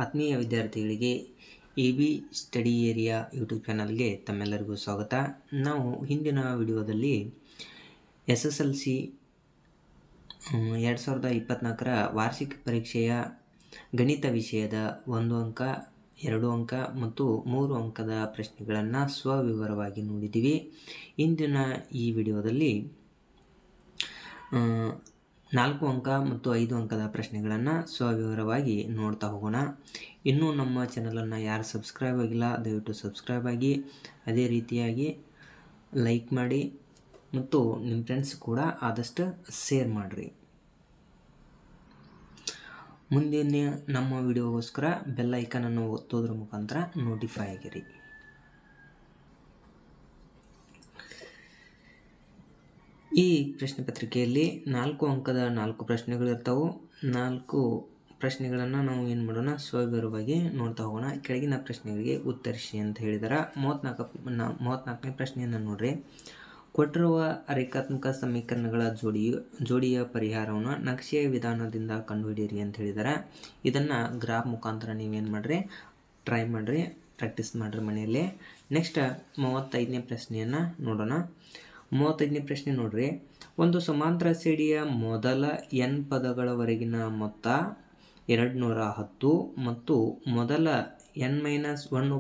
ಆತ್ಮೀಯ ವಿದ್ಯಾರ್ಥಿಗಳಿಗೆ A B. Study area YouTube ಚಾನಲ್ಗೆ ತಮ್ಮೆಲ್ಲರಿಗೂ ಸ್ವಾಗತ. ನಾವು ಹಿಂದಿನ ವಿಡಿಯೋದಲ್ಲಿ SSLC 2024ರ ವಾರ್ಷಿಕ ಪರೀಕ್ಷೆಯ ಗಣಿತ ವಿಷಯದ 1 ಅಂಕ 2 ಅಂಕ ಮತ್ತು 3 ಅಂಕದ ಪ್ರಶ್ನೆಗಳನ್ನು ಸ್ವವಿವರವಾಗಿ ನೋಡಿದ್ದೀವಿ. ಇಂದಿನ ಈ ವಿಡಿಯೋದಲ್ಲಿ 4 ಅಂಕ ಮತ್ತು 5 ಅಂಕದ ಪ್ರಶ್ನೆಗಳನ್ನು ಸ್ವವಿವರವಾಗಿ ನೋಡ್ತಾ ಹೋಗೋಣ. ಇನ್ನೂ ನಮ್ಮ ಚಾನಲನ್ನು ಯಾರು ಸಬ್ಸ್ಕ್ರೈಬ್ ಆಗಿಲ್ಲ ದಯವಿಟ್ಟು ಸಬ್ಸ್ಕ್ರೈಬ್ ಆಗಿ, ಅದೇ ರೀತಿಯಾಗಿ ಲೈಕ್ ಮಾಡಿ ಮತ್ತು ನಿಮ್ಮ ಫ್ರೆಂಡ್ಸ್ ಕೂಡ ಆದಷ್ಟು ಶೇರ್ ಮಾಡಿರಿ. ಮುಂದಿನ ನಮ್ಮ ವಿಡಿಯೋಗೋಸ್ಕರ ಬೆಲ್ ಐಕನನ್ನು ಒತ್ತೋದ್ರ ಮುಖಾಂತರ ನೋಟಿಫೈ ಆಗಿರಿ. ಈ ಪ್ರಶ್ನೆ ಪತ್ರಿಕೆಯಲ್ಲಿ 4 ಅಂಕದ 4 ಪ್ರಶ್ನೆಗಳಿರ್ತಾವೆ. 4 ಪ್ರಶ್ನೆಗಳನ್ನು ನಾವು ಏನು ಮಾಡೋಣ, ಸ್ವವಿವರವಾಗಿ ನೋಡ್ತಾ ಹೋಗೋಣ. ಕೆಳಗಿನ ಪ್ರಶ್ನೆಗಳಿಗೆ ಉತ್ತರಿಸಿ ಅಂತ ಹೇಳಿದಾರೆ. 34ನೇ ಪ್ರಶ್ನೆಯನ್ನು ನೋಡ್ರಿ. ಕೊಟ್ಟಿರುವ ರೇಖಾತ್ಮಕ ಸಮೀಕರಣಗಳ ಜೋಡಿಯ ಪರಿಹಾರವನ್ನು ನಕ್ಷೆಯ ವಿಧಾನದಿಂದ ಕಂಡುಹಿಡಿಯಿರಿ ಅಂತ ಹೇಳಿದಾರೆ. ಇದನ್ನು ಗ್ರಾಫ್ ಮುಖಾಂತರ ನೀವೇನು ಮಾಡಿರಿ, ಟ್ರೈ ಮಾಡಿರಿ, ಪ್ರಾಕ್ಟೀಸ್ ಮಾಡಿರಿ ಮನೆಯಲ್ಲೇ. ನೆಕ್ಸ್ಟ್ 35ನೇ ಪ್ರಶ್ನೆಯನ್ನು ನೋಡೋಣ. 35ನೇ ಪ್ರಶ್ನೆ ನೋಡ್ರಿ. ಒಂದು ಸಮಾಂತರ ಶ್ರೇಣಿಯ ಮೊದಲ n ಪದಗಳವರೆಗಿನ ಮೊತ್ತ 210 ಮತ್ತು ಮೊದಲ n-1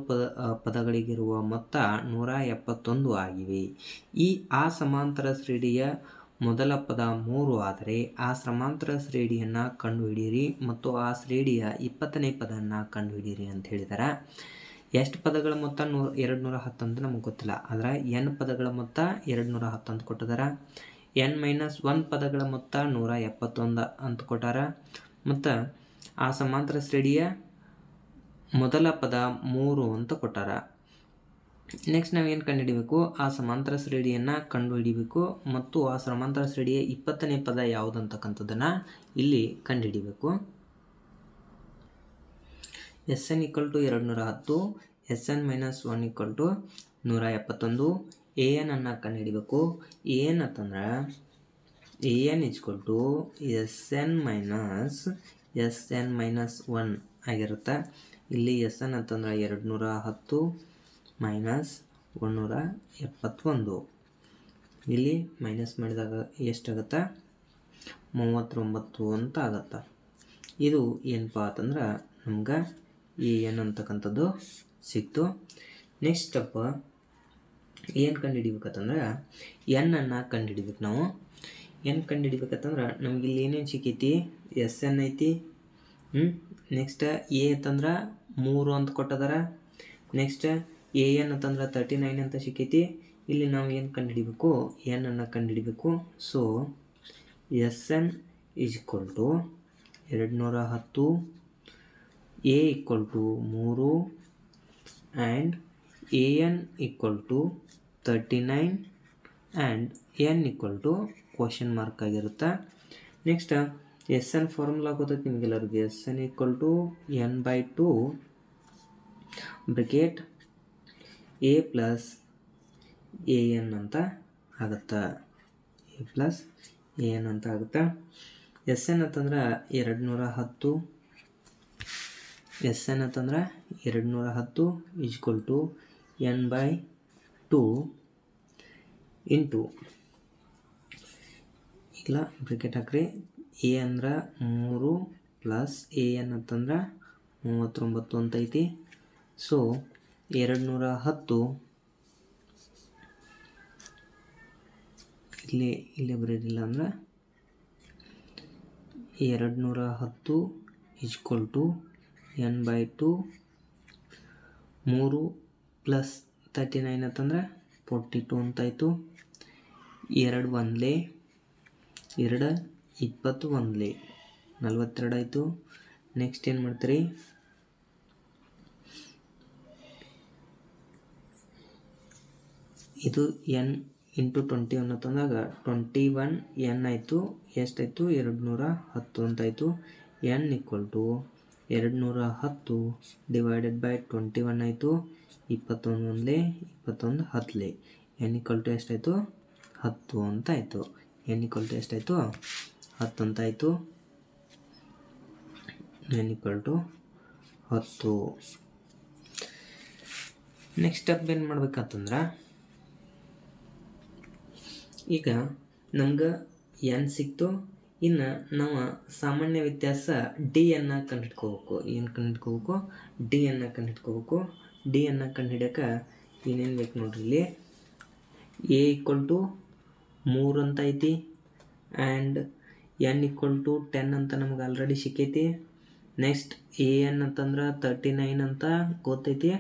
ಪದಗಳಿಗಿರುವ ಮೊತ್ತ 171 ಆಗಿವೆ. ಆ ಸಮಾಂತರ ಶ್ರೇಣಿಯ ಮೊದಲ ಪದ 3 ಆದರೆ ಆ ಸಮಾಂತರ ಶ್ರೇಣಿಯನ್ನು ಕಂಡುಹಿಡಿಯಿರಿ ಮತ್ತು ಆ ಶ್ರೇಣಿಯ 20ನೇ ಪದವನ್ನು ಕಂಡುಹಿಡಿಯಿರಿ ಅಂತ ಹೇಳಿದ್ದಾರೆ. ಎಷ್ಟು ಪದಗಳ ಮೊತ್ತ 210 ಅಂತ ನಮಗೆ ಗೊತ್ತಿಲ್ಲ, ಆದರೆ n ಪದಗಳ ಮೊತ್ತ 210 ಅಂತ ಕೊಟ್ಟಿದ್ದಾರೆ. n-1 ಪದಗಳ ಮೊತ್ತ 171 ಅಂತ ಕೊಟ್ಟಾರ. ಮತ್ತು ಆ ಸಮಾಂತರ ಶ್ರೇಣಿಯ ಮೊದಲ ಪದ 3 ಅಂತ ಕೊಟ್ಟಾರ. ನೆಕ್ಸ್ಟ್ ನಾವೇನು ಕಂಡುಹಿಡಿಬೇಕು, ಆ ಸಮಾಂತರ ಶ್ರೇಣಿಯನ್ನು ಕಂಡುಹಿಡಿಬೇಕು ಮತ್ತು ಆ ಸಮಾಂತರ ಶ್ರೇಣಿಯ 20ನೇ ಪದ ಯಾವುದು ಅಂತಕ್ಕಂಥದ್ದನ್ನು ಇಲ್ಲಿ ಕಂಡುಹಿಡಿಬೇಕು. Sn = 210, Sn-1 = 171. an ಅನ್ನು ಕಂಡುಹಿಡಿಬೇಕು. an ಅಂತಂದ್ರೆ an = Sn-1 ಆಗಿರುತ್ತೆ. ಇಲ್ಲಿ Sn ಅಂತಂದ್ರೆ 210 ಮೈನಸ್ 171. ಇಲ್ಲಿ ಮೈನಸ್ ಮಾಡಿದಾಗ ಎಷ್ಟಾಗುತ್ತೆ, 39 ಅಂತ ಆಗುತ್ತೆ. ಇದು ಏನಪ್ಪ ಅಂತಂದ್ರೆ ನಮ್ಗೆ an ಅಂತಕ್ಕಂಥದ್ದು ಸಿಕ್ತು. ನೆಕ್ಸ್ಟ್ ಸ್ಟೆಪ್ ಏನು ಕಂಡುಹಿಡಿಬೇಕಂತಂದ್ರೆ n ಅನ್ನು ಕಂಡುಹಿಡಿಬೇಕು. ನಾವು n ಕಂಡುಹಿಡಿಬೇಕಂತಂದ್ರೆ ನಮ್ಗೆ ಇಲ್ಲಿ ಏನೇನು ಸಿಕ್ಕೈತಿ, Sn ಐತಿ. ನೆಕ್ಸ್ಟ್ a ಅಂತಂದ್ರೆ 3 ಅಂತ ಕೊಟ್ಟದಾರ. ನೆಕ್ಸ್ಟ್ an ಅಂತಂದ್ರೆ 39 ಅಂತ ಸಿಕ್ಕೈತಿ. ಇಲ್ಲಿ ನಾವು ಏನು ಕಂಡುಹಿಡಿಬೇಕು, n ಅನ್ನು ಕಂಡುಹಿಡಿಬೇಕು. So Sn = 210, a = 3 and an = 39 and n = ಆಗಿರುತ್ತೆ. ನೆಕ್ಸ್ಟ್ Sn ಫಾರ್ಮುಲಾ ಗೊತ್ತೈತೆ ನಿಮಗೆಲ್ಲರಿಗೂ. Sn = n/2 bracket a plus an ಅಂತ ಆಗುತ್ತೆ. a ಪ್ಲಸ್ an ಅಂತ ಆಗುತ್ತೆ. Sn ಅಂತಂದ್ರೆ 210, Sn ಅಂತಂದ್ರೆ 210 = n/2 ಇಂಟು ಇಲ್ಲ ಬ್ರಾಕೆಟ್ ಹಾಕ್ರಿ. a ಅಂದ್ರೆ 3 ಪ್ಲಸ್ an ಅಂತಂದ್ರೆ 39 ಅಂತ ಐತಿ. ಸೊ 210 ಇಲ್ಲೇ ಬರೋದಿಲ್ಲ ಅಂದ್ರೆ 210 = n/2 3 ಪ್ಲಸ್ 39 ಅಂತಂದ್ರೆ 42 ಅಂತಾಯಿತು. 2 1 2 21 42 ಆಯಿತು. ನೆಕ್ಸ್ಟ್ ಏನು ಮಾಡ್ತೀರಿ, ಇದು n × 21 ಅಂತಂದಾಗ 21 n ಆಯಿತು. ಎಷ್ಟಾಯಿತು, 210 ಅಂತಾಯಿತು. n = 210 / 21 ಆಯಿತು. 21 1 21 10. n = ಎಷ್ಟಾಯಿತು, 10 ಅಂತ ಆಯಿತು. n = ಎಷ್ಟಾಯಿತು, 10 ಅಂತ ಆಯಿತು. n = 10. ನೆಕ್ಸ್ಟ್ ಸ್ಟೆಪ್ ಏನು ಮಾಡ್ಬೇಕಂತಂದ್ರೆ, ಈಗ ನಮ್ಗೆ n ಸಿಕ್ತು. ಇನ್ನು ನಾವು ಸಾಮಾನ್ಯ ವ್ಯತ್ಯಾಸ ಡಿ ಅನ್ನು ಕಂಡುಹಿಡ್ಕೋಬೇಕು. ಏನು ಕಂಡುಹಿಡ್ಕೋಬೇಕು? ಡಿ ಅನ್ನು ಕಂಡುಹಿಡ್ಕೋಬೇಕು. ಡಿ ಅನ್ನು ಕಂಡುಹಿಡಿಯೋಕೆ ಏನೇನು ಬೇಕು ನೋಡ್ರಿ. ಇಲ್ಲಿ ಎ ಈಕ್ವಲ್ ಟು 3 ಅಂತ ಐತಿ, ಆ್ಯಂಡ್ n ಈಕ್ವಲ್ ಟು 10 ಅಂತ ನಮ್ಗೆ ಆಲ್ರೆಡಿ ಸಿಕ್ಕೈತಿ. ನೆಕ್ಸ್ಟ್ ಎ ಎನ್ ಅಂತಂದ್ರೆ 39 ಅಂತ ಗೊತ್ತೈತಿ.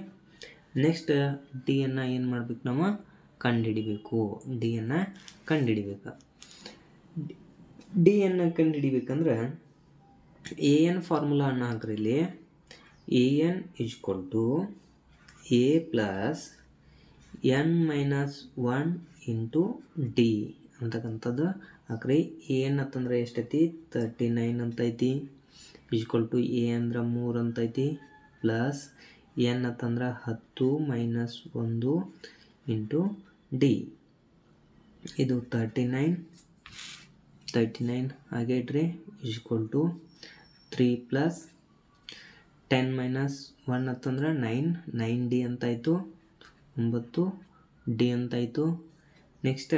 ನೆಕ್ಸ್ಟ್ ಡಿ ಅನ್ನು ಏನು ಮಾಡ್ಬೇಕು? ನಾವು ಕಂಡುಹಿಡಿಬೇಕು. ಡಿ ಅನ್ನು ಕಂಡುಹಿಡಿಬೇಕು. ಡಿ ಅನ್ನು ಕಂಡುಹಿಡಿಬೇಕಂದ್ರೆ ಎ ಎನ್ ಫಾರ್ಮುಲಾ ಅನ್ನು ಹಾಕ್ರಿ. ಇಲ್ಲಿ a n equal to a plus n minus 1 into d ಅಂತಕ್ಕಂಥದ್ದು ಹಾಕ್ರಿ. ಎ ಎನ್ ಅಂತಂದ್ರೆ ಎಷ್ಟೈತಿ? 39 ಅಂತ ಐತಿ. ಈಕ್ವಲ್ ಟು ಎ ಅಂದ್ರೆ 3 ಅಂತ ಐತಿ, ಪ್ಲಸ್ ಎನ್ ಅಂತಂದ್ರೆ 10 ಮೈನಸ್ 1 ಇಂಟು ಡಿ. ಇದು 39 ಹಾಗೆ ಇಟ್ರಿ. ಈಕ್ವಲ್ ಟು 3 ಪ್ಲಸ್ 10 ಮೈನಸ್ 1 ಅಂತಂದ್ರೆ 9 ಡಿ ಅಂತಾಯಿತು. 9 ಡಿ ಅಂತಾಯಿತು. ನೆಕ್ಸ್ಟ್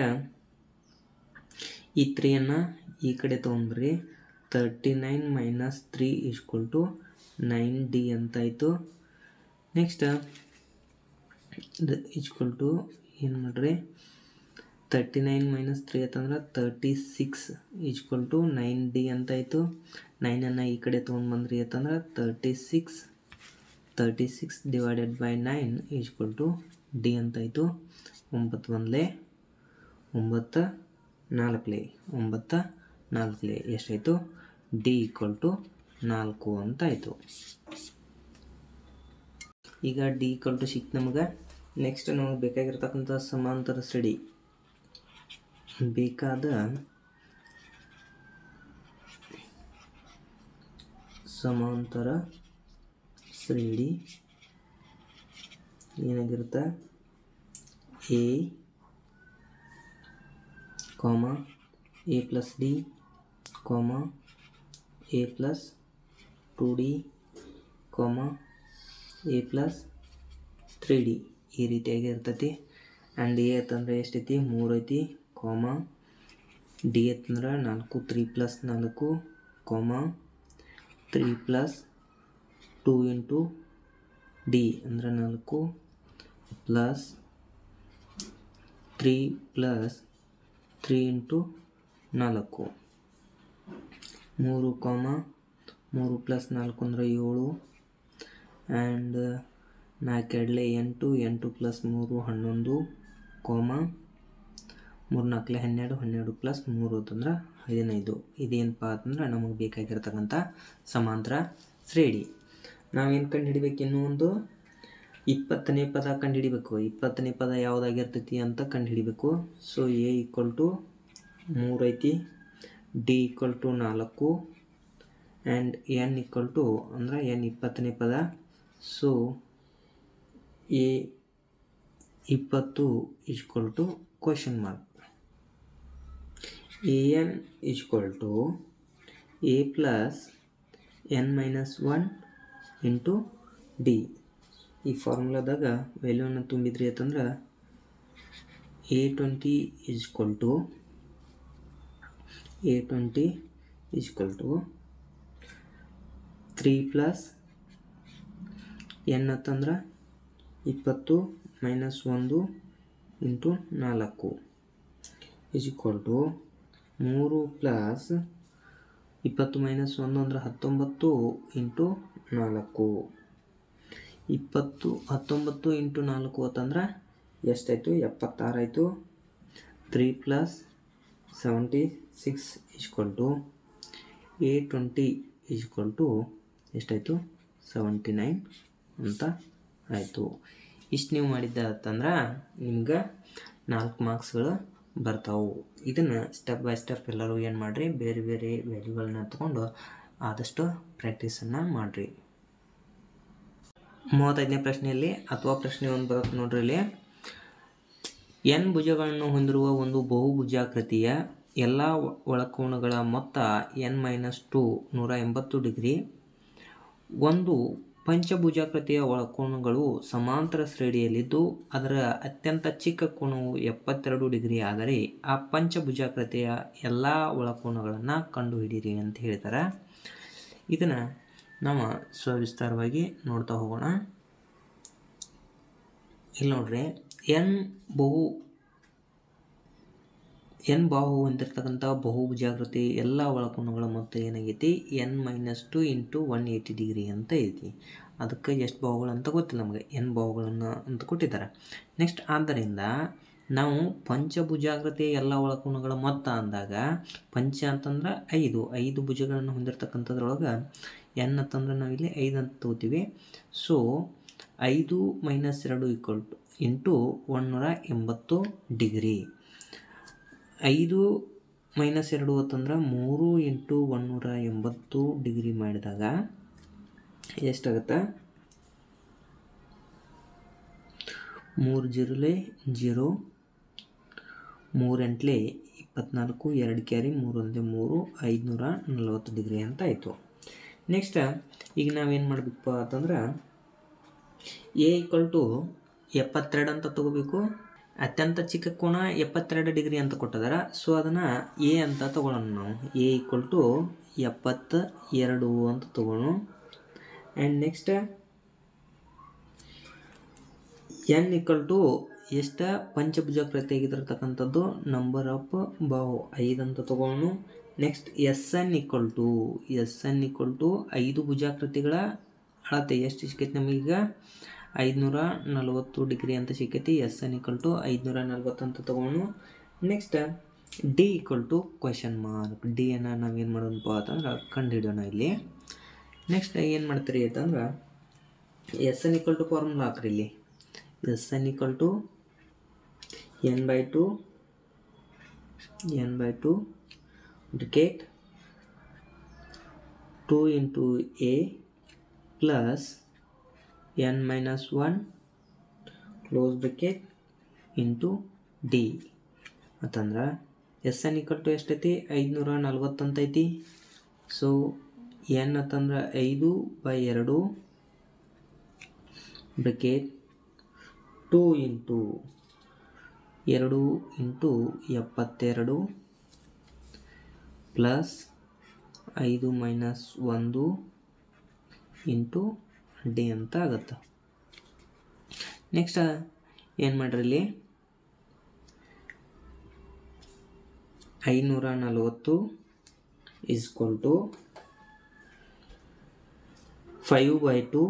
ಈ 3ಅನ್ನು ಈ ಕಡೆ ತೊಗೊಂಡ್ಬರ್ರಿ. 39 ಮೈನಸ್ 3 ಈಕ್ವಲ್ ಟು 9 ಡಿ ಅಂತಾಯಿತು. ನೆಕ್ಸ್ಟ್ ಈಕ್ವಲ್ ಟು ಏನು ಮಾಡ್ರಿ? 39 ಮೈನಸ್ 3 ಅಂತಂದ್ರೆ 36 ಈಕ್ವಲ್ ಟು 9 ಡಿ ಅಂತಾಯಿತು. 9ಅನ್ನು ಈ ಕಡೆ ತೊಗೊಂಡ್ಬಂದ್ರಿ ಅಂತಂದ್ರೆ 36 divided by 9 equal to D ಅಂತಾಯಿತು. 9 1 9 4 ಎಷ್ಟಾಯಿತು? D equal to 4 ಅಂತಾಯಿತು. ಈಗ ಡಿ ಈಕ್ವಲ್ ಟು ಸಿಕ್ತು ನಮಗೆ. ನೆಕ್ಸ್ಟ್ ನಮಗೆ ಬೇಕಾಗಿರ್ತಕ್ಕಂಥ ಸಮಾಂತರ ಶ್ರೇಣಿ ಬೇಕಾದ ಸಮಾಂತರ ಶ್ರೇಣಿ ಏನಾಗಿರುತ್ತೆ? A A plus D A plus 2ಡಿ ಎ ಪ್ಲಸ್ 3ಡಿ ಈ ರೀತಿಯಾಗಿ ಇರ್ತೈತಿ. ಆ್ಯಂಡ್ ಎ ಅಂತಂದ್ರೆ ಎಷ್ಟೈತಿ? 3 ಐತಿ, ಡಿ ಅಂತಂದ್ರೆ 4 3 ಪ್ಲಸ್ 4 3 ಪ್ಲಸ್ 2 ಇಂಟು ಡಿ ಅಂದ್ರೆ 4 ಪ್ಲಸ್ 3 ಪ್ಲಸ್ 3 ಇಂಟು 4 3 ಪ್ಲಸ್ 4 ಅಂದರೆ 7 ಆ್ಯಂಡ್ 4 2 8 ಪ್ಲಸ್ 3 11 3 4 12 ಪ್ಲಸ್ 3 ಅಂತಂದ್ರೆ 15. ಇದೇನಪ್ಪ ಅಂತಂದ್ರೆ ನಮಗೆ ಬೇಕಾಗಿರ್ತಕ್ಕಂಥ ಸಮಾಂತರ ಶ್ರೇಣಿ. ನಾವೇನು ಕಂಡು ಹಿಡಿಬೇಕು? ಇನ್ನೂ ಒಂದು 20ನೇ ಪದ ಕಂಡು ಹಿಡಿಬೇಕು. 20ನೇ ಪದ ಯಾವುದಾಗಿರ್ತೈತಿ ಅಂತ ಕಂಡು ಹಿಡಿಬೇಕು. ಸೊ ಎ ಈಕ್ವಲ್ ಟು 3 ಐತಿ, d equal to 4 and n equal to ಅಂದ್ರೆ ಎನ್ 20ನೇ ಪದ. So a 20 equal to question mark. A n equal to a plus n minus 1 into d. ಈ ಫಾರ್ಮುಲಾದಾಗ ವ್ಯಾಲ್ಯೂವನ್ನು ತುಂಬಿದ್ರಿ ಅಂತಂದ್ರೆ A20 equal to 3 plus n ಅಂತಂದ್ರೆ 20 minus 1 into 4 equal to 3 plus 20 minus 1 ಅಂದ್ರೆ 19 into 4. 19 into 4 ಅಂತಂದ್ರೆ ಎಷ್ಟಾಯಿತು? 76 ಆಯಿತು. 3 plus 76 equal to A20 equal to ಎಷ್ಟಾಯಿತು? 79 ಅಂತ ಆಯಿತು. ಇಷ್ಟು ನೀವು ಮಾಡಿದ್ದಂದ್ರೆ ನಿಮ್ಗೆ 4 ಮಾರ್ಕ್ಸ್ಗಳು ಬರ್ತಾವೆ. ಇದನ್ನು ಸ್ಟೆಪ್ ಬೈ ಸ್ಟೆಪ್ ಎಲ್ಲರೂ ಏನು ಮಾಡಿರಿ? ಬೇರೆ ಬೇರೆ ವ್ಯಾಲ್ಯೂಗಳನ್ನ ತೊಗೊಂಡು ಆದಷ್ಟು ಪ್ರಾಕ್ಟೀಸನ್ನು ಮಾಡಿರಿ. 35ನೇ ಪ್ರಶ್ನೆಯಲ್ಲಿ ಅಥವಾ ಪ್ರಶ್ನೆ 1 ಬರುತ್ತೆ ನೋಡ್ರಿ. ಇಲ್ಲಿ n ಭುಜಗಳನ್ನು ಹೊಂದಿರುವ ಒಂದು ಬಹುಭುಜಾಕೃತಿಯ ಎಲ್ಲ ಒಳಕೋನಗಳ ಮೊತ್ತ n-2 180 ಡಿಗ್ರಿ. ಒಂದು ಪಂಚಭುಜಾಕೃತಿಯ ಒಳಕೋನಗಳು ಸಮಾಂತರ ಶ್ರೇಣಿಯಲ್ಲಿದ್ದು ಅದರ ಅತ್ಯಂತ ಚಿಕ್ಕ ಕೋನವು 72 ಡಿಗ್ರಿ ಆದರೆ ಆ ಪಂಚಭುಜಾಕೃತಿಯ ಎಲ್ಲ ಒಳಕೋನಗಳನ್ನು ಕಂಡುಹಿಡಿಯಿರಿ ಅಂತ ಹೇಳ್ತಾರೆ. ಇದನ್ನು ನಾವು ಸವಿಸ್ತಾರವಾಗಿ ನೋಡ್ತಾ ಹೋಗೋಣ. ಇಲ್ಲಿ ನೋಡ್ರಿ, ಎನ್ ಬಾಹು ಹೊಂದಿರತಕ್ಕಂಥ ಬಹುಭುಜಾಕೃತಿ ಎಲ್ಲ ಒಳಕೋನಗಳ ಮೊತ್ತ ಏನಾಗೈತಿ n-2 × 180 ಡಿಗ್ರಿ ಅಂತ ಐತಿ. ಅದಕ್ಕೆ ಎಷ್ಟು ಬಾಹುಗಳು ಅಂತ ಗೊತ್ತಿಲ್ಲ ನಮಗೆ, n ಬಾಹುಗಳನ್ನು ಅಂತ ಕೊಟ್ಟಿದ್ದಾರೆ. ನೆಕ್ಸ್ಟ್, ಆದ್ದರಿಂದ ನಾವು ಪಂಚಭುಜಾಕೃತಿಯ ಎಲ್ಲ ಒಳಕೋನಗಳ ಮೊತ್ತ ಅಂದಾಗ ಪಂಚ ಅಂತಂದ್ರೆ 5 ಭುಜಗಳನ್ನು ಹೊಂದಿರತಕ್ಕಂಥದ್ರೊಳಗೆ n ಅಂತಂದ್ರೆ ನಾವಿಲ್ಲಿ 5 ಅಂತ ತಗೋತೀವಿ. So 5 - 2 × 180 degree. 5 - 2 ಅಂತಂದ್ರೆ 3 × 180 ಡಿಗ್ರಿ ಮಾಡಿದಾಗ ಎಷ್ಟಾಗುತ್ತೆ? 3 0 0, 3 8 24, 2 ಕ್ಯಾರಿ 3 1 3, 540 ಡಿಗ್ರಿ ಅಂತ ಆಯಿತು. ನೆಕ್ಸ್ಟ್, ಈಗ ನಾವೇನು ಮಾಡಬೇಕಪ್ಪ ಅಂತಂದ್ರೆ A = 72 ಅಂತ ತಗೋಬೇಕು. ಅತ್ಯಂತ ಚಿಕ್ಕ ಕೋನ 72 ಡಿಗ್ರಿ ಅಂತ ಕೊಟ್ಟಿದ್ದಾರೆ. ಸೊ ಅದನ್ನು A ಅಂತ ತಗೊಳ್ಳೋಣ ನಾವು. A = 72 ಅಂತ ತಗೊಳ್ಳೋಣ. ಆ್ಯಂಡ್ ನೆಕ್ಸ್ಟ್ n = ಎಷ್ಟು ಪಂಚಭುಜಾಕೃತಿಯಾಗಿರ್ತಕ್ಕಂಥದ್ದು ನಂಬರ್ ಆಫ್ ಬಾಹು 5 ಅಂತ ತಗೊಳ್ಳೋಣ. ನೆಕ್ಸ್ಟ್ SN = 5 ಭುಜಾಕೃತಿಗಳ ಅಳತೆ ಎಷ್ಟು ಸಿಕ್ಕೈತಿ ನಮಗೀಗ? 540 ಡಿಗ್ರಿ ಅಂತ ಸಿಕ್ಕೈತಿ. SN = 540 ಅಂತ ತಗೋಣ. ನೆಕ್ಸ್ಟ್ D = D ಅನ್ನು ನಾವೇನು ಮಾಡೋಣಪ್ಪ ಅಂತಂದ್ರೆ ಕಂಡುಹಿಡಿಯೋಣ ಇಲ್ಲಿ. ನೆಕ್ಸ್ಟ್ ಏನು ಮಾಡ್ತೀರಿ ಅಂತಂದ್ರೆ SN = ಫಾರ್ಮುಲಾ ಹಾಕ್ರಿ ಇಲ್ಲಿ. SN = n/2 ಬ್ರಿಕೆಟ್ 2 × A plus n-1 close ಬ್ರಿಕೆಟ್ into D ಅಂತಂದ್ರೆ SN = ಎಷ್ಟೈತಿ? 540 ಅಂತ ಐತಿ. ಸೊ n ಅಂತಂದ್ರೆ 5/2 ಬ್ರಿಕೆಟ್ 2 × 2 × 72 ಪ್ಲಸ್ 5 - 1 ಇಂಟು D ಅಂತ ಆಗುತ್ತೆ. ನೆಕ್ಸ್ಟ್ ಏನು ಮಾಡ್ರಿ ಇಲ್ಲಿ 540 = 5/2 2 2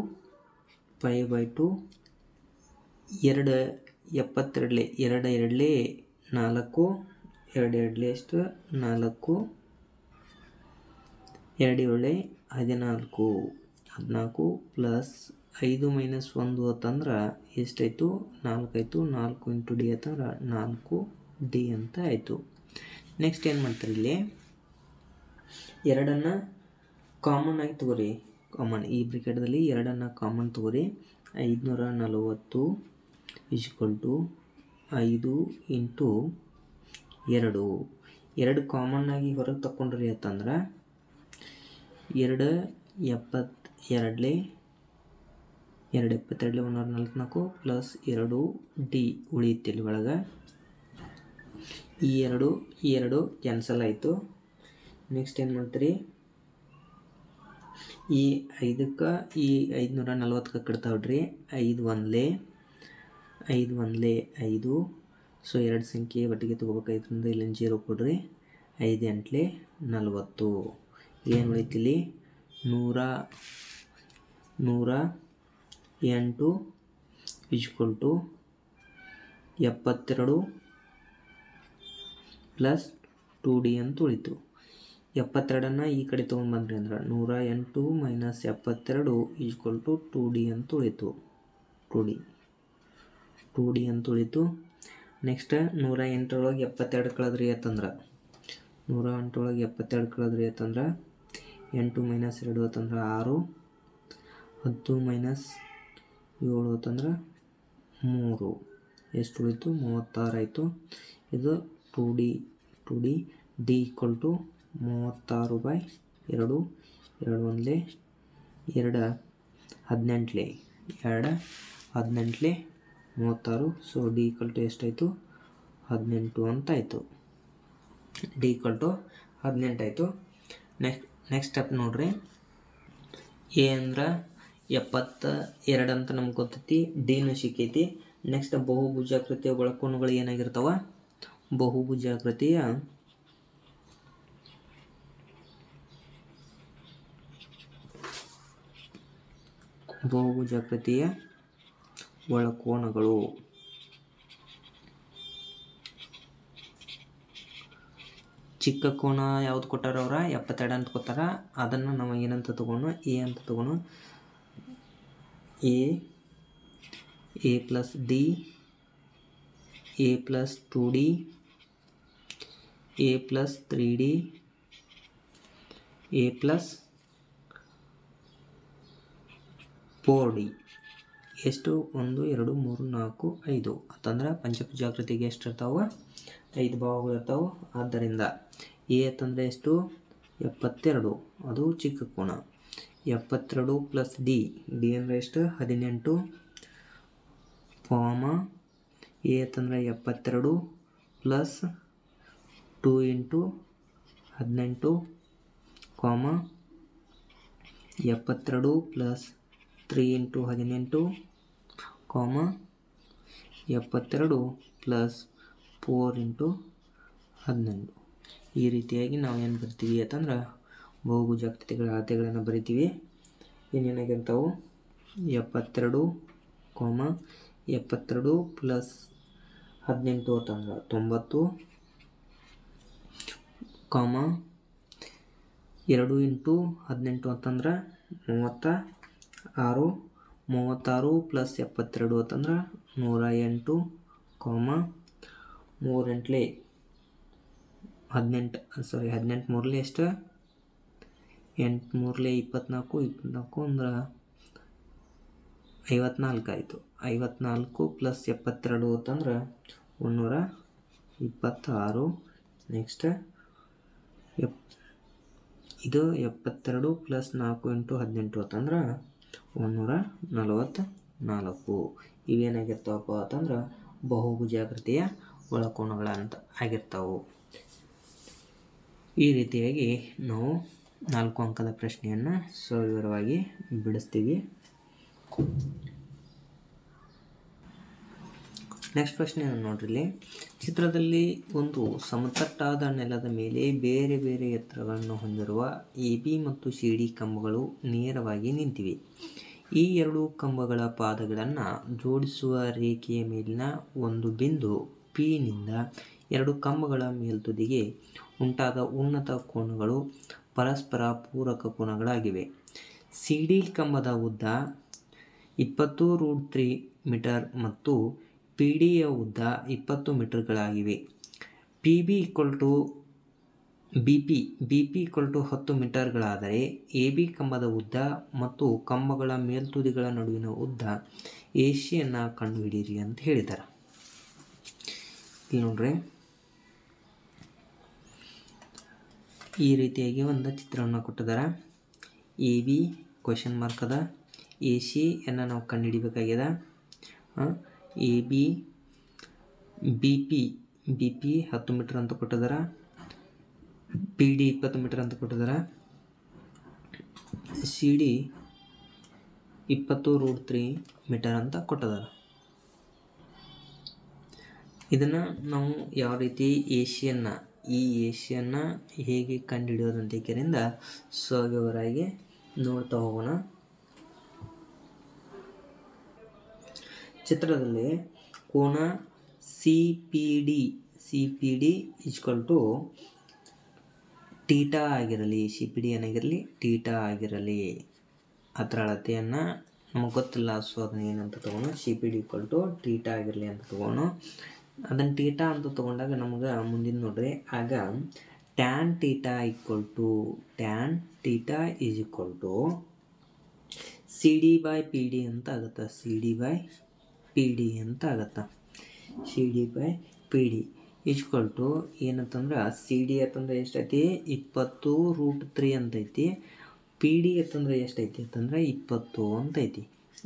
72 2 2 4 2 2 ಎಷ್ಟು 4 2 7 14 14 ಪ್ಲಸ್ 5 - 1 ಅಂತಂದ್ರೆ ಎಷ್ಟಾಯಿತು? 4 ಆಯಿತು. 4 × D ಅಂತಂದ್ರೆ 4D ಅಂತ ಆಯಿತು. ನೆಕ್ಸ್ಟ್ ಏನು ಮಾಡ್ತೀರಿ ಇಲ್ಲಿ 2 ಕಾಮನ್ ಆಗಿ ತಗೋರಿ. ಈ ಬ್ರಿಕೆಟ್ದಲ್ಲಿ 2 ಕಾಮನ್ ತಗೋರಿ. 540 = 5 × 2 ಕಾಮನ್ ಆಗಿ ಹೊರಗೆ ತಗೊಂಡ್ರಿ ಅಂತಂದ್ರೆ 2 72 2 72 144 ಪ್ಲಸ್ 2D ಉಳಿಯುತ್ತೆ ಇಲ್ಲಿ ಒಳಗೆ. ಈ ಎರಡು ಕ್ಯಾನ್ಸಲ್ ಆಯಿತು. ನೆಕ್ಸ್ಟ್ ಏನು ಮಾಡ್ತೀರಿ ಈ 5ಕ್ಕೆ ಈ 540ಕ್ಕೆ ಕಟ್ತಾವ್ರಿ. 5 1 5 1 5. ಸೊ 2 ಸಂಖ್ಯೆ ಒಟ್ಟಿಗೆ ತಗೋಬೇಕು. 5ರಿಂದ ಇಲ್ಲಿಂದ 0 ಕೊಡ್ರಿ. 5 8 40. ಏನು ಉಳಿತಿಲ್ಲಿ 108 = 72 ಪ್ಲಸ್ 2D ಅಂತ ಉಳಿತು. 72 ಈ ಕಡೆ ತೊಗೊಂಡ್ಬಂದ್ರಿ ಅಂದ್ರೆ 108 - 72 = 2D ಅಂತ ಉಳಿತು. 2D ಅಂತ ಉಳಿತು. ನೆಕ್ಸ್ಟ್ 108 72 ಕಳೆದ್ರಿ ಅಂತಂದ್ರೆ 108 72 ಕಳೆದ್ರಿ ಅಂತಂದ್ರೆ 8 - 2 ಅಂತಂದ್ರೆ 6, 10 - 7 ಅಂತಂದ್ರೆ 3. ಎಷ್ಟು ಉಳಿತು? 36 ಆಯಿತು. ಇದು 2D D = 36/2 2 1 2 18 2 18 36. So D equal to ಎಷ್ಟಾಯಿತು 18 ಅಂತ ಆಯಿತು. ಡಿ ಈಕ್ವಲ್ ಟು 18 ಆಯಿತು. ನೆಕ್ಸ್ಟ್ ಸ್ಟೆಪ್ ನೋಡ್ರಿ. ಎ ಅಂದ್ರೆ 72 ಅಂತ ನಮ್ಗೆ ಗೊತ್ತೈತಿ, ಡಿನೂ ಸಿಕ್ಕೈತಿ. ನೆಕ್ಸ್ಟ್ ಬಹುಭುಜಾಕೃತಿಯ ಒಳಕೋನಗಳು ಏನಾಗಿರ್ತಾವ? ಬಹುಭುಜಾಕೃತಿಯ ಒಳಕೋನಗಳು ಚಿಕ್ಕ ಕೋನ ಯಾವ್ದು ಕೊಟ್ಟಾರ ಅವ್ರ 72 ಅಂತ ಕೊಟ್ಟಾರ. ಅದನ್ನು ನಾವು ಏನಂತ ತಗೋಣ? ಎ ಅಂತ ತಗೋಣ. A plus D, A plus 2D, A plus 3D, A plus 4D. ಎಷ್ಟು? 1 2 3 4 5 ಅಂತಂದ್ರೆ ಪಂಚಭುಜಾಕೃತಿಗೆ ಎಷ್ಟು ಇರ್ತಾವೆ? 5 ಭಾಗಗಳು ಇರ್ತಾವೆ. ಆದ್ದರಿಂದ ಎ ಅಂತಂದರೆ ಎಷ್ಟು? 72, ಅದು ಚಿಕ್ಕ ಕೋನ. 72 ಪ್ಲಸ್ ಡಿ, ಡಿ ಅಂದರೆ ಎಷ್ಟು? 18 ಕಾಮ ಎ ಅಂತಂದರೆ 72 ಪ್ಲಸ್ 2 ಇಂಟು 18 ಕಾಮ 72 ಪ್ಲಸ್ 3 ಇಂಟು 18 ಕಾಮ 72 ಪ್ಲಸ್ 4 ಇಂಟು 18. ಈ ರೀತಿಯಾಗಿ ನಾವು ಏನು ಬರ್ತೀವಿ ಅಂತಂದ್ರೆ ಬಹುಭುಜಾಕೃತಿಗಳ ಅಳತೆಗಳನ್ನು ಬರಿತೀವಿ. ಏನೇನಾಗಿರ್ತಾವೆ? 72 ಕಾಮ 72 ಪ್ಲಸ್ 18 ಅಂತಂದ್ರೆ 90 ಕಾಮ 2 ಇಂಟು 18 ಅಂತಂದ್ರೆ 36, 36 ಪ್ಲಸ್ 72 ಅಂತಂದ್ರೆ 108 ಕಾಮ 3 ಎಂಟ್ಲೆ 18, 18 ಮೂರಲೆ ಎಷ್ಟು? 8 ಮೂರಲೆ 24, 24 ಅಂದ್ರೆ 54 ಆಯಿತು. 54 ಪ್ಲಸ್ 72 ಅಂತಂದ್ರೆ 126. ನೆಕ್ಸ್ಟ್ ಇದು 72 ಪ್ಲಸ್ 4 ಇಂಟು 18 ಅಂತಂದ್ರೆ 144. ಇವೇನಾಗಿರ್ತಾವಪ್ಪ ಅಂತಂದ್ರೆ ಬಹುಭುಜಾಕೃತಿಯ ಒಳಕೋನಗಳಂತ ಆಗಿರ್ತಾವೆ. ಈ ರೀತಿಯಾಗಿ ನಾವು 4 ಅಂಕದ ಪ್ರಶ್ನೆಯನ್ನು ಸವಿವರವಾಗಿ ಬಿಡಿಸ್ತೀವಿ. ನೆಕ್ಸ್ಟ್ ಪ್ರಶ್ನೆಯನ್ನು ನೋಡ್ರಿ. ಚಿತ್ರದಲ್ಲಿ ಒಂದು ಸಮತಟ್ಟಾದ ನೆಲದ ಮೇಲೆ ಬೇರೆ ಬೇರೆ ಎತ್ತರಗಳನ್ನು ಹೊಂದಿರುವ ಎ ಬಿ ಮತ್ತು ಸಿ ಡಿ ಕಂಬಗಳು ನೇರವಾಗಿ ನಿಂತಿವೆ. ಈ ಎರಡು ಕಂಬಗಳ ಪಾದಗಳನ್ನು ಜೋಡಿಸುವ ರೇಖೆಯ ಮೇಲಿನ ಒಂದು ಬಿಂದು ಪಿ ನಿಂದ ಎರಡು ಕಂಬಗಳ ಮೇಲ್ತುದಿಗೆ ಉಂಟಾದ ಉನ್ನತ ಕೋನಗಳು ಪರಸ್ಪರ ಪೂರಕ ಕೋನಗಳಾಗಿವೆ. ಸಿ ಡಿ ಕಂಬದ ಉದ್ದ 20√3 ಮೀಟರ್ ಮತ್ತು ಪಿ ಡಿಯ ಉದ್ದ 20 ಮೀಟರ್ಗಳಾಗಿವೆ. ಬಿ ಪಿ ಈಕ್ವಲ್ ಟು 10 ಮೀಟರ್ಗಳಾದರೆ ಎ ಬಿ ಕಂಬದ ಉದ್ದ ಮತ್ತು ಕಂಬಗಳ ಮೇಲ್ತುದಿಗಳ ನಡುವಿನ ಉದ್ದ ಎ ಸಿಯನ್ನು ಕಂಡುಹಿಡಿಯಿರಿ ಅಂತ ಹೇಳಿದ್ದಾರೆ. ಇಲ್ಲಿ ನೋಡ್ರಿ, ಈ ರೀತಿಯಾಗಿ ಒಂದು ಚಿತ್ರವನ್ನು ಕೊಟ್ಟಿದ್ದಾರೆ. ಎ ಬಿ ಕ್ವೆಶನ್ ಮಾರ್ಕ್ ಅದ, ಎ ಸಿ ಅನ್ನು ನಾವು ಕಂಡುಹಿಡಿಬೇಕಾಗ್ಯದ. A B B P 10 meter ಅಂತ ಕೊಟ್ಟಿದ್ದಾರೆ, ಪಿ ಡಿ 20 ಮೀಟರ್ ಅಂತ ಕೊಟ್ಟಿದ್ದಾರೆ, ಸಿ ಡಿ 20√3 ಮೀಟರ್ ಅಂತ ಕೊಟ್ಟಿದ್ದಾರೆ. ಇದನ್ನು ನಾವು ಯಾವ ರೀತಿ ಈ ಏಷಿಯನ್ನು ಹೇಗೆ ಕಂಡುಹಿಡಿಯೋದಂತ ಕೇಳಿಂದ ಸವಿವರವಾಗಿ ನೋಡ್ತಾ ಹೋಗೋಣ. ಚಿತ್ರದಲ್ಲಿ ಕೋನ C P D equal to theta ಆಗಿರಲಿ, ಸಿ ಪಿ ಡಿ ಏನಾಗಿರಲಿ? ಟೀಟಾ ಆಗಿರಲಿ. ಅದರ ಅಳತೆಯನ್ನು ನಮಗೆ ಗೊತ್ತಿಲ್ಲ, ಸೊ ಅದನ್ನು ಏನಂತ ತಗೋಣ? C P D equal to theta ಆಗಿರಲಿ ಅಂತ ತಗೋಣ. ಅದನ್ನು ಟೀಟಾ ಅಂತ ತೊಗೊಂಡಾಗ ನಮಗೆ ಮುಂದಿನ ನೋಡ್ರಿ, ಆಗ tan theta is equal to C D by P D ಅಂತ ಆಗುತ್ತೆ. C D by P D ಅಂತ ಆಗುತ್ತೆ. C D by P D equal to ಏನಂತಂದ್ರೆ ಸಿ ಡಿ ಅಂತಂದ್ರೆ ಎಷ್ಟೈತಿ? 20√3 ಅಂತೈತಿ. ಪಿ ಡಿ ಅಂತಂದ್ರೆ ಎಷ್ಟೈತಿ ಅಂತಂದ್ರೆ 20 ಅಂತ ಐತಿ.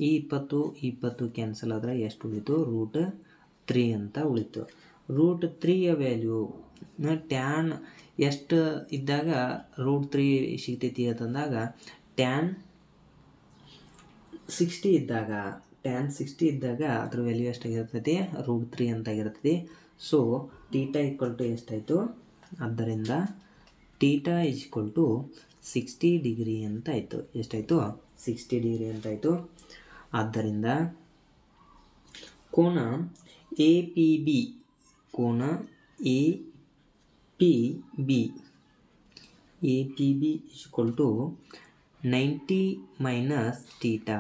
ಈ 20 ಕ್ಯಾನ್ಸಲ್ ಆದರೆ ಎಷ್ಟು ಉಳಿತು? √3 ಅಂತ ಉಳಿತು. √3ಯ ವ್ಯಾಲ್ಯೂ ಟ್ಯಾನ್ ಎಷ್ಟು ಇದ್ದಾಗ √3 ಸಿಗ್ತೈತಿ ಅಂತಂದಾಗ ಟ್ಯಾನ್ 60 ಇದ್ದಾಗ ಅದ್ರ ವ್ಯಾಲ್ಯೂ ಎಷ್ಟಾಗಿರ್ತೈತಿ? √3 ಅಂತ ಆಗಿರ್ತೈತಿ. ಸೊ ಥೀಟಾ ಈಕ್ವಲ್ ಟು ಎಷ್ಟಾಯಿತು? ಆದ್ದರಿಂದ theta is equal to 60 degree ಅಂತ ಆಯಿತು. ಎಷ್ಟಾಯಿತು? 60 ಡಿಗ್ರಿ ಅಂತ ಆಯಿತು. ಆದ್ದರಿಂದ ಕೋನ A P B is equal to 90 minus theta.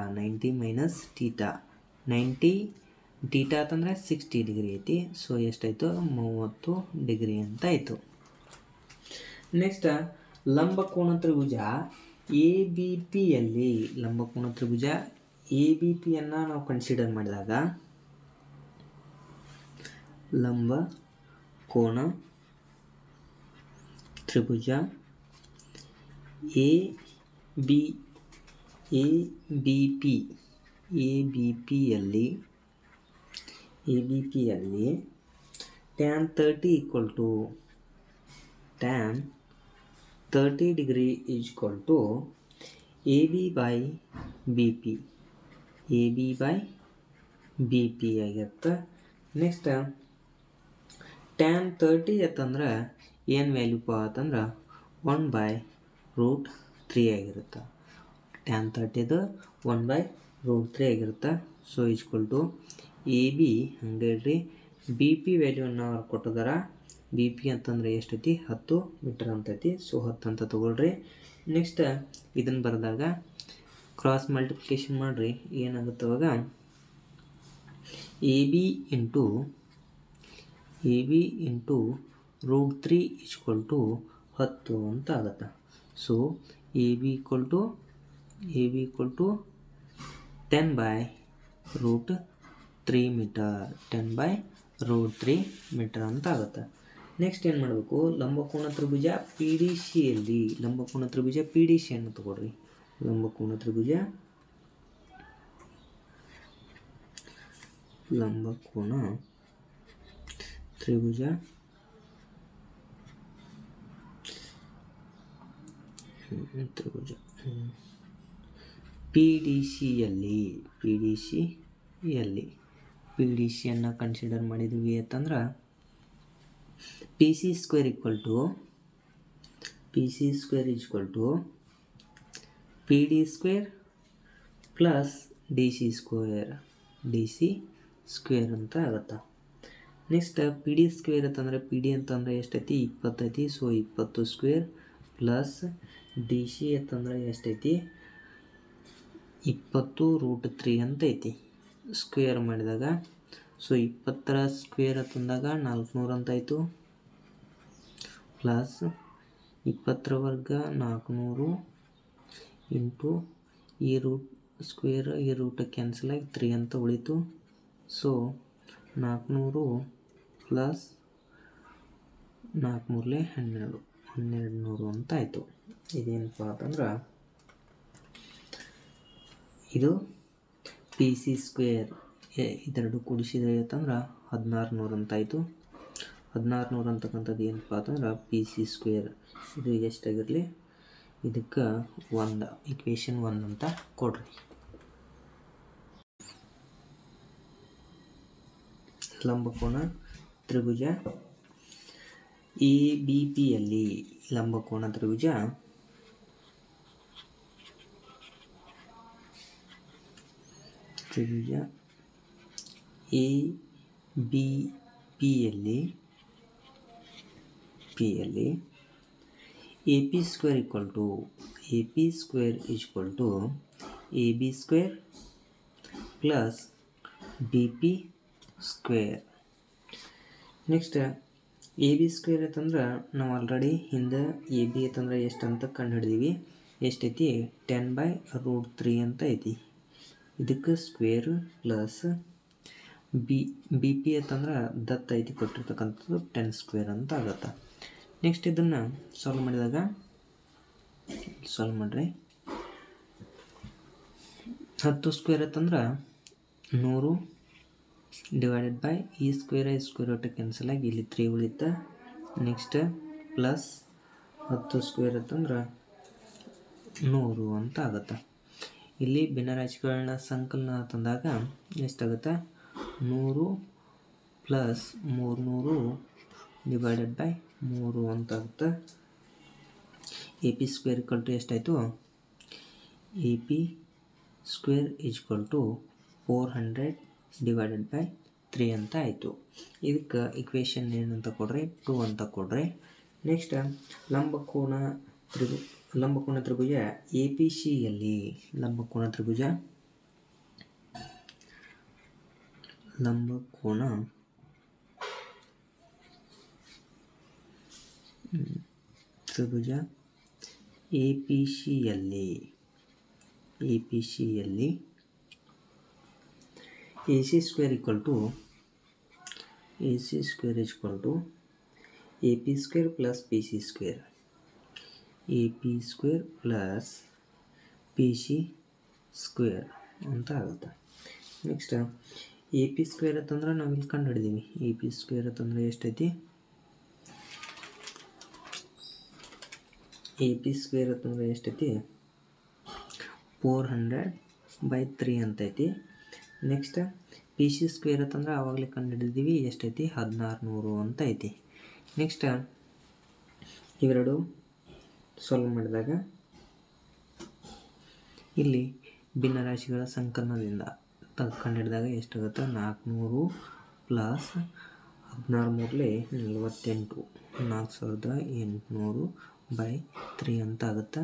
90 theta ಅಂತಂದರೆ 60 ಡಿಗ್ರಿ ಐತಿ. ಸೊ ಎಷ್ಟಾಯಿತು? 30 ಡಿಗ್ರಿ ಅಂತ ಆಯಿತು. ನೆಕ್ಸ್ಟ್ ಲಂಬಕೋನ ತ್ರಿಭುಜ ಎ ಬಿ ಪಿಯಲ್ಲಿ ನಾವು ಕನ್ಸಿಡರ್ ಮಾಡಿದಾಗ ಲಂಬಕೋನ ತ್ರಿಭುಜ ಎ ಬಿ ಪಿಯಲ್ಲಿ tan 30 degree is equal to A B by B P ಆಗಿರುತ್ತೆ. ನೆಕ್ಸ್ಟ್ tan 30 ಅಂತಂದ್ರೆ ಏನು ವ್ಯಾಲ್ಯೂಪ್ಪ ಅಂತಂದ್ರೆ 1/√3 ಆಗಿರುತ್ತೆ. tan 30 1/√3 ಆಗಿರುತ್ತೆ. So equal to A B ಹಂಗೆ ಹೇಳ್ರಿ ಬಿ ಪಿ ವ್ಯಾಲ್ಯೂವನ್ನು ಅವ್ರು ಕೊಟ್ಟಿದಾರ. ಬಿ ಪಿ ಅಂತಂದರೆ ಎಷ್ಟೈತಿ? 10 ಮೀಟರ್ ಅಂತೈತಿ. ಸೊ 10 ಅಂತ ತೊಗೊಳ್ರಿ. ನೆಕ್ಸ್ಟ್ ಇದನ್ನು ಬರೆದಾಗ ಕ್ರಾಸ್ ಮಲ್ಟಿಪ್ಲಿಕೇಶನ್ ಮಾಡಿರಿ. ಏನಾಗುತ್ತೆ ಅವಾಗ? A B into √3 equal to 10 ಅಂತ ಆಗುತ್ತೆ. So A B equal to 10/√3 meter ಅಂತ ಆಗುತ್ತೆ. ನೆಕ್ಸ್ಟ್ ಏನು ಮಾಡಬೇಕು? ಲಂಬಕೋನ ತ್ರಿಭುಜ ಪಿ ಡಿ ಸಿಯಲ್ಲಿ ಅನ್ನು ತಗೊಳ್ರಿ. ಲಂಬಕೋನ ತ್ರಿಭುಜ ಪಿ ಡಿ ಸಿಯನ್ನು ಕನ್ಸಿಡರ್ ಮಾಡಿದ್ವಿ ಅಂತಂದ್ರೆ P C square equal to P D square plus D C square ಅಂತ ಆಗುತ್ತೆ. ನೆಕ್ಸ್ಟ್ ಪಿ ಡಿ ಸ್ಕ್ವೇರ್ ಅಂತಂದರೆ ಪಿ ಡಿ ಅಂತಂದರೆ ಎಷ್ಟೈತಿ? 20 ಐತಿ. So 20 square plus D C ಅಂತಂದರೆ ಎಷ್ಟೈತಿ? 20√3 ಅಂತ ಐತಿ. ಸ್ಕ್ವೇರ್ ಮಾಡಿದಾಗ ಸೊ 20ರ ಸ್ಕ್ವೇರ್ ಅಂತಂದಾಗ 400 ಅಂತ ಆಯಿತು. ಪ್ಲಸ್ 20ರ ವರ್ಗ 400 ಇಂಟು ಈ ರೂಟ್ ಸ್ಕ್ವೇರ್ ಈ ರೂಟ್ ಕ್ಯಾನ್ಸಲ್ ಆಗಿ 3 ಅಂತ ಉಳಿತು. ಸೊ 400 ಪ್ಲಸ್ 4 1200 ಅಂತ ಆಯಿತು. ಇದೇನಪ್ಪ ಅಂತಂದ್ರೆ ಇದು ಪಿ ಸಿ ಸ್ಕ್ವೇರ್ ಇದೆರಡು ಕೂಡಿಸಿದ್ರೆ ಅಂತಂದ್ರೆ 1600 ಅಂತ ಆಯಿತು. 1600 ಅಂತಕ್ಕಂಥದ್ದು ಏನಪ್ಪ ಅಂತಂದ್ರೆ ಪಿ ಸಿ ಸ್ಕ್ವೇರ್. ಇದು ಎಷ್ಟಾಗಿರಲಿ ಇದಕ್ಕೆ 1 ಇಕ್ವೇಷನ್ 1 ಅಂತ ಕೊಡ್ರಿ. ಲಂಬಕೋನ ತ್ರಿಭುಜ ಎ ಬಿ ಪಿಯಲ್ಲಿ ಲಂಬಕೋನ ತ್ರಿಭುಜ ಎ ಬಿ ಪಿಯಲ್ಲಿ A P square equal to A B square plus B P square. Next A B square ಅಂತಂದ್ರೆ ನಾವು ಆಲ್ರೆಡಿ ಹಿಂದೆ ಎ ಬಿ ಅಂತಂದ್ರೆ ಎಷ್ಟು ಅಂತ ಕಂಡು ಹಿಡಿದೀವಿ. ಎಷ್ಟೈತಿ? 10/√3 ಅಂತ ಐತಿ. ಇದಕ್ಕೆ ಸ್ಕ್ವೇರ್ ಪ್ಲಸ್ ಬಿ ಪಿ ಅಂತಂದ್ರೆ ದತ್ತ ಐತಿ ಕೊಟ್ಟಿರ್ತಕ್ಕಂಥದ್ದು 10 ಸ್ಕ್ವೇರ್ ಅಂತ ಆಗುತ್ತೆ. ನೆಕ್ಸ್ಟ್ ಇದನ್ನು ಸಾಲ್ವ್ ಮಾಡಿರಿ. 10 ಸ್ಕ್ವೇರ್ ಅಂತಂದ್ರೆ 100 ಡಿವೈಡೆಡ್ ಬೈ ಈ ಸ್ಕ್ವೇರ್ ಒಟ್ಟು ಕ್ಯಾನ್ಸಲ್ ಆಗಿ ಇಲ್ಲಿ 3 ಉಳಿತಾ. ನೆಕ್ಸ್ಟ್ ಪ್ಲಸ್ 10 ಸ್ಕ್ವೇರ್ ಅಂತಂದ್ರೆ 100 ಅಂತ ಆಗುತ್ತೆ. ಇಲ್ಲಿ ಭಿನ್ನರಾಶಿಗಳನ್ನ ಸಂಕಲನ ತಂದಾಗ ಎಷ್ಟಾಗುತ್ತೆ? 100 ಪ್ಲಸ್ 300 ಡಿವೈಡೆಡ್ ಬೈ 3 ಅಂತ ಆಗುತ್ತೆ. A P square equal to ಎಷ್ಟಾಯಿತು? A P square equal to 400 divided by 3 ಅಂತ ಆಯಿತು. ಇದಕ್ಕೆ ಇಕ್ವೇಷನ್ ಏನಂತ ಕೊಡ್ರಿ? 2 ಅಂತ ಕೊಡ್ರಿ. ನೆಕ್ಸ್ಟ್ ಲಂಬಕೋನ ತ್ರಿಭುಜ ಎ ಪಿ ಸಿಯಲ್ಲಿ ಲಂಬಕೋನ ತ್ರಿಭುಜ ಎ ಪಿ ಸಿಯಲ್ಲಿ A C square equal to A P square plus P C square plus P C square ಅಂತ ಆಗುತ್ತೆ. ನೆಕ್ಸ್ಟ್ ಎ ಪಿ ಸ್ಕ್ವೇರ್ ಅಂತಂದ್ರೆ ನಾವು ಇಲ್ಲಿ ಕಂಡು ಹಿಡಿದೀವಿ. ಎ ಪಿ ಸ್ಕ್ವೇರ್ ಅಂತಂದ್ರೆ ಎಷ್ಟೈತಿ? ಎ ಪಿ ಸ್ಕ್ವೇರ್ ಅಂತಂದ್ರೆ ಎಷ್ಟೈತಿ? 400/3 ಅಂತೈತಿ. ನೆಕ್ಸ್ಟ್ ಪಿ ಸಿ ಸ್ಕ್ವೇರ್ ಅಂತಂದ್ರೆ ಆವಾಗಲೇ ಕಂಡು ಹಿಡಿದೀವಿ. ಎಷ್ಟೈತಿ? 1600 ಅಂತ ಐತಿ. ನೆಕ್ಸ್ಟ್ ಇವೆರಡು ಸಾಲ್ವ್ ಮಾಡಿದಾಗ ಇಲ್ಲಿ ಭಿನ್ನರಾಶಿಗಳ ಸಂಕಲನದಿಂದ ಕಂಡು ಹಿಡಿದಾಗ ಎಷ್ಟಾಗುತ್ತೆ? 400 ಪ್ಲಸ್ 16 48 4800/3 ಅಂತ ಆಗುತ್ತೆ.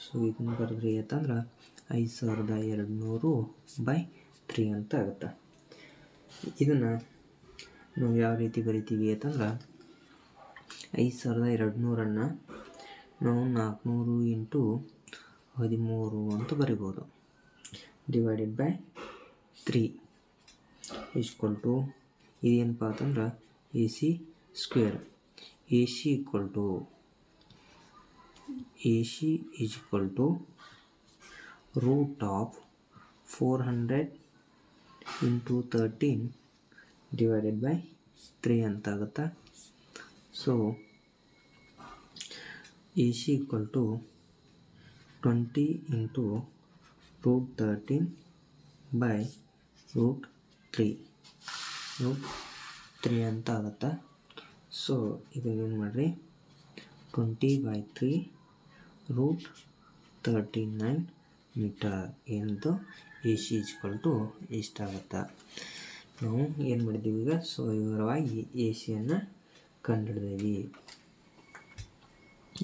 ಸೊ ಇದನ್ನು ಬರೆದ್ರಿ ಅಂತಂದ್ರೆ 5200/3 ಅಂತ ಆಗುತ್ತೆ. ಇದನ್ನು ನಾವು ಯಾವ ರೀತಿ ಬರಿತೀವಿ ಅಂತಂದ್ರೆ 5200 ನಾವು 400 ಇಂಟು 13 ಅಂತ ಬರಿಬೋದು. ಡಿವೈಡೆಡ್ ಬೈ 3 ಈಕ್ವಲ್ ಟು ಇದೇನಪ್ಪ ಅಂತಂದ್ರೆ A C square. A C equal to root of 400 into 13 divided by 3 ಅಂತ ಆಗುತ್ತೆ. So A C equal to 20 into root 13 by root 3 ಅಂತ ಆಗುತ್ತೆ. ಸೊ ಇದನ್ನೇನು ಮಾಡಿರಿ? 20/3 ರೂಟ್ 39 ಮೀಟರ್ ಎಂದು ಎ ಸಿ ಈಕ್ವಲ್ ಟು ಇಷ್ಟಾಗುತ್ತೆ. ನಾವು ಏನು ಮಾಡಿದ್ದೀವಿ ಈಗ? ಸೊ ವಿವರವಾಗಿ ಎ ಸಿಯನ್ನು ಕಂಡುಹಿಡಿದೀವಿ.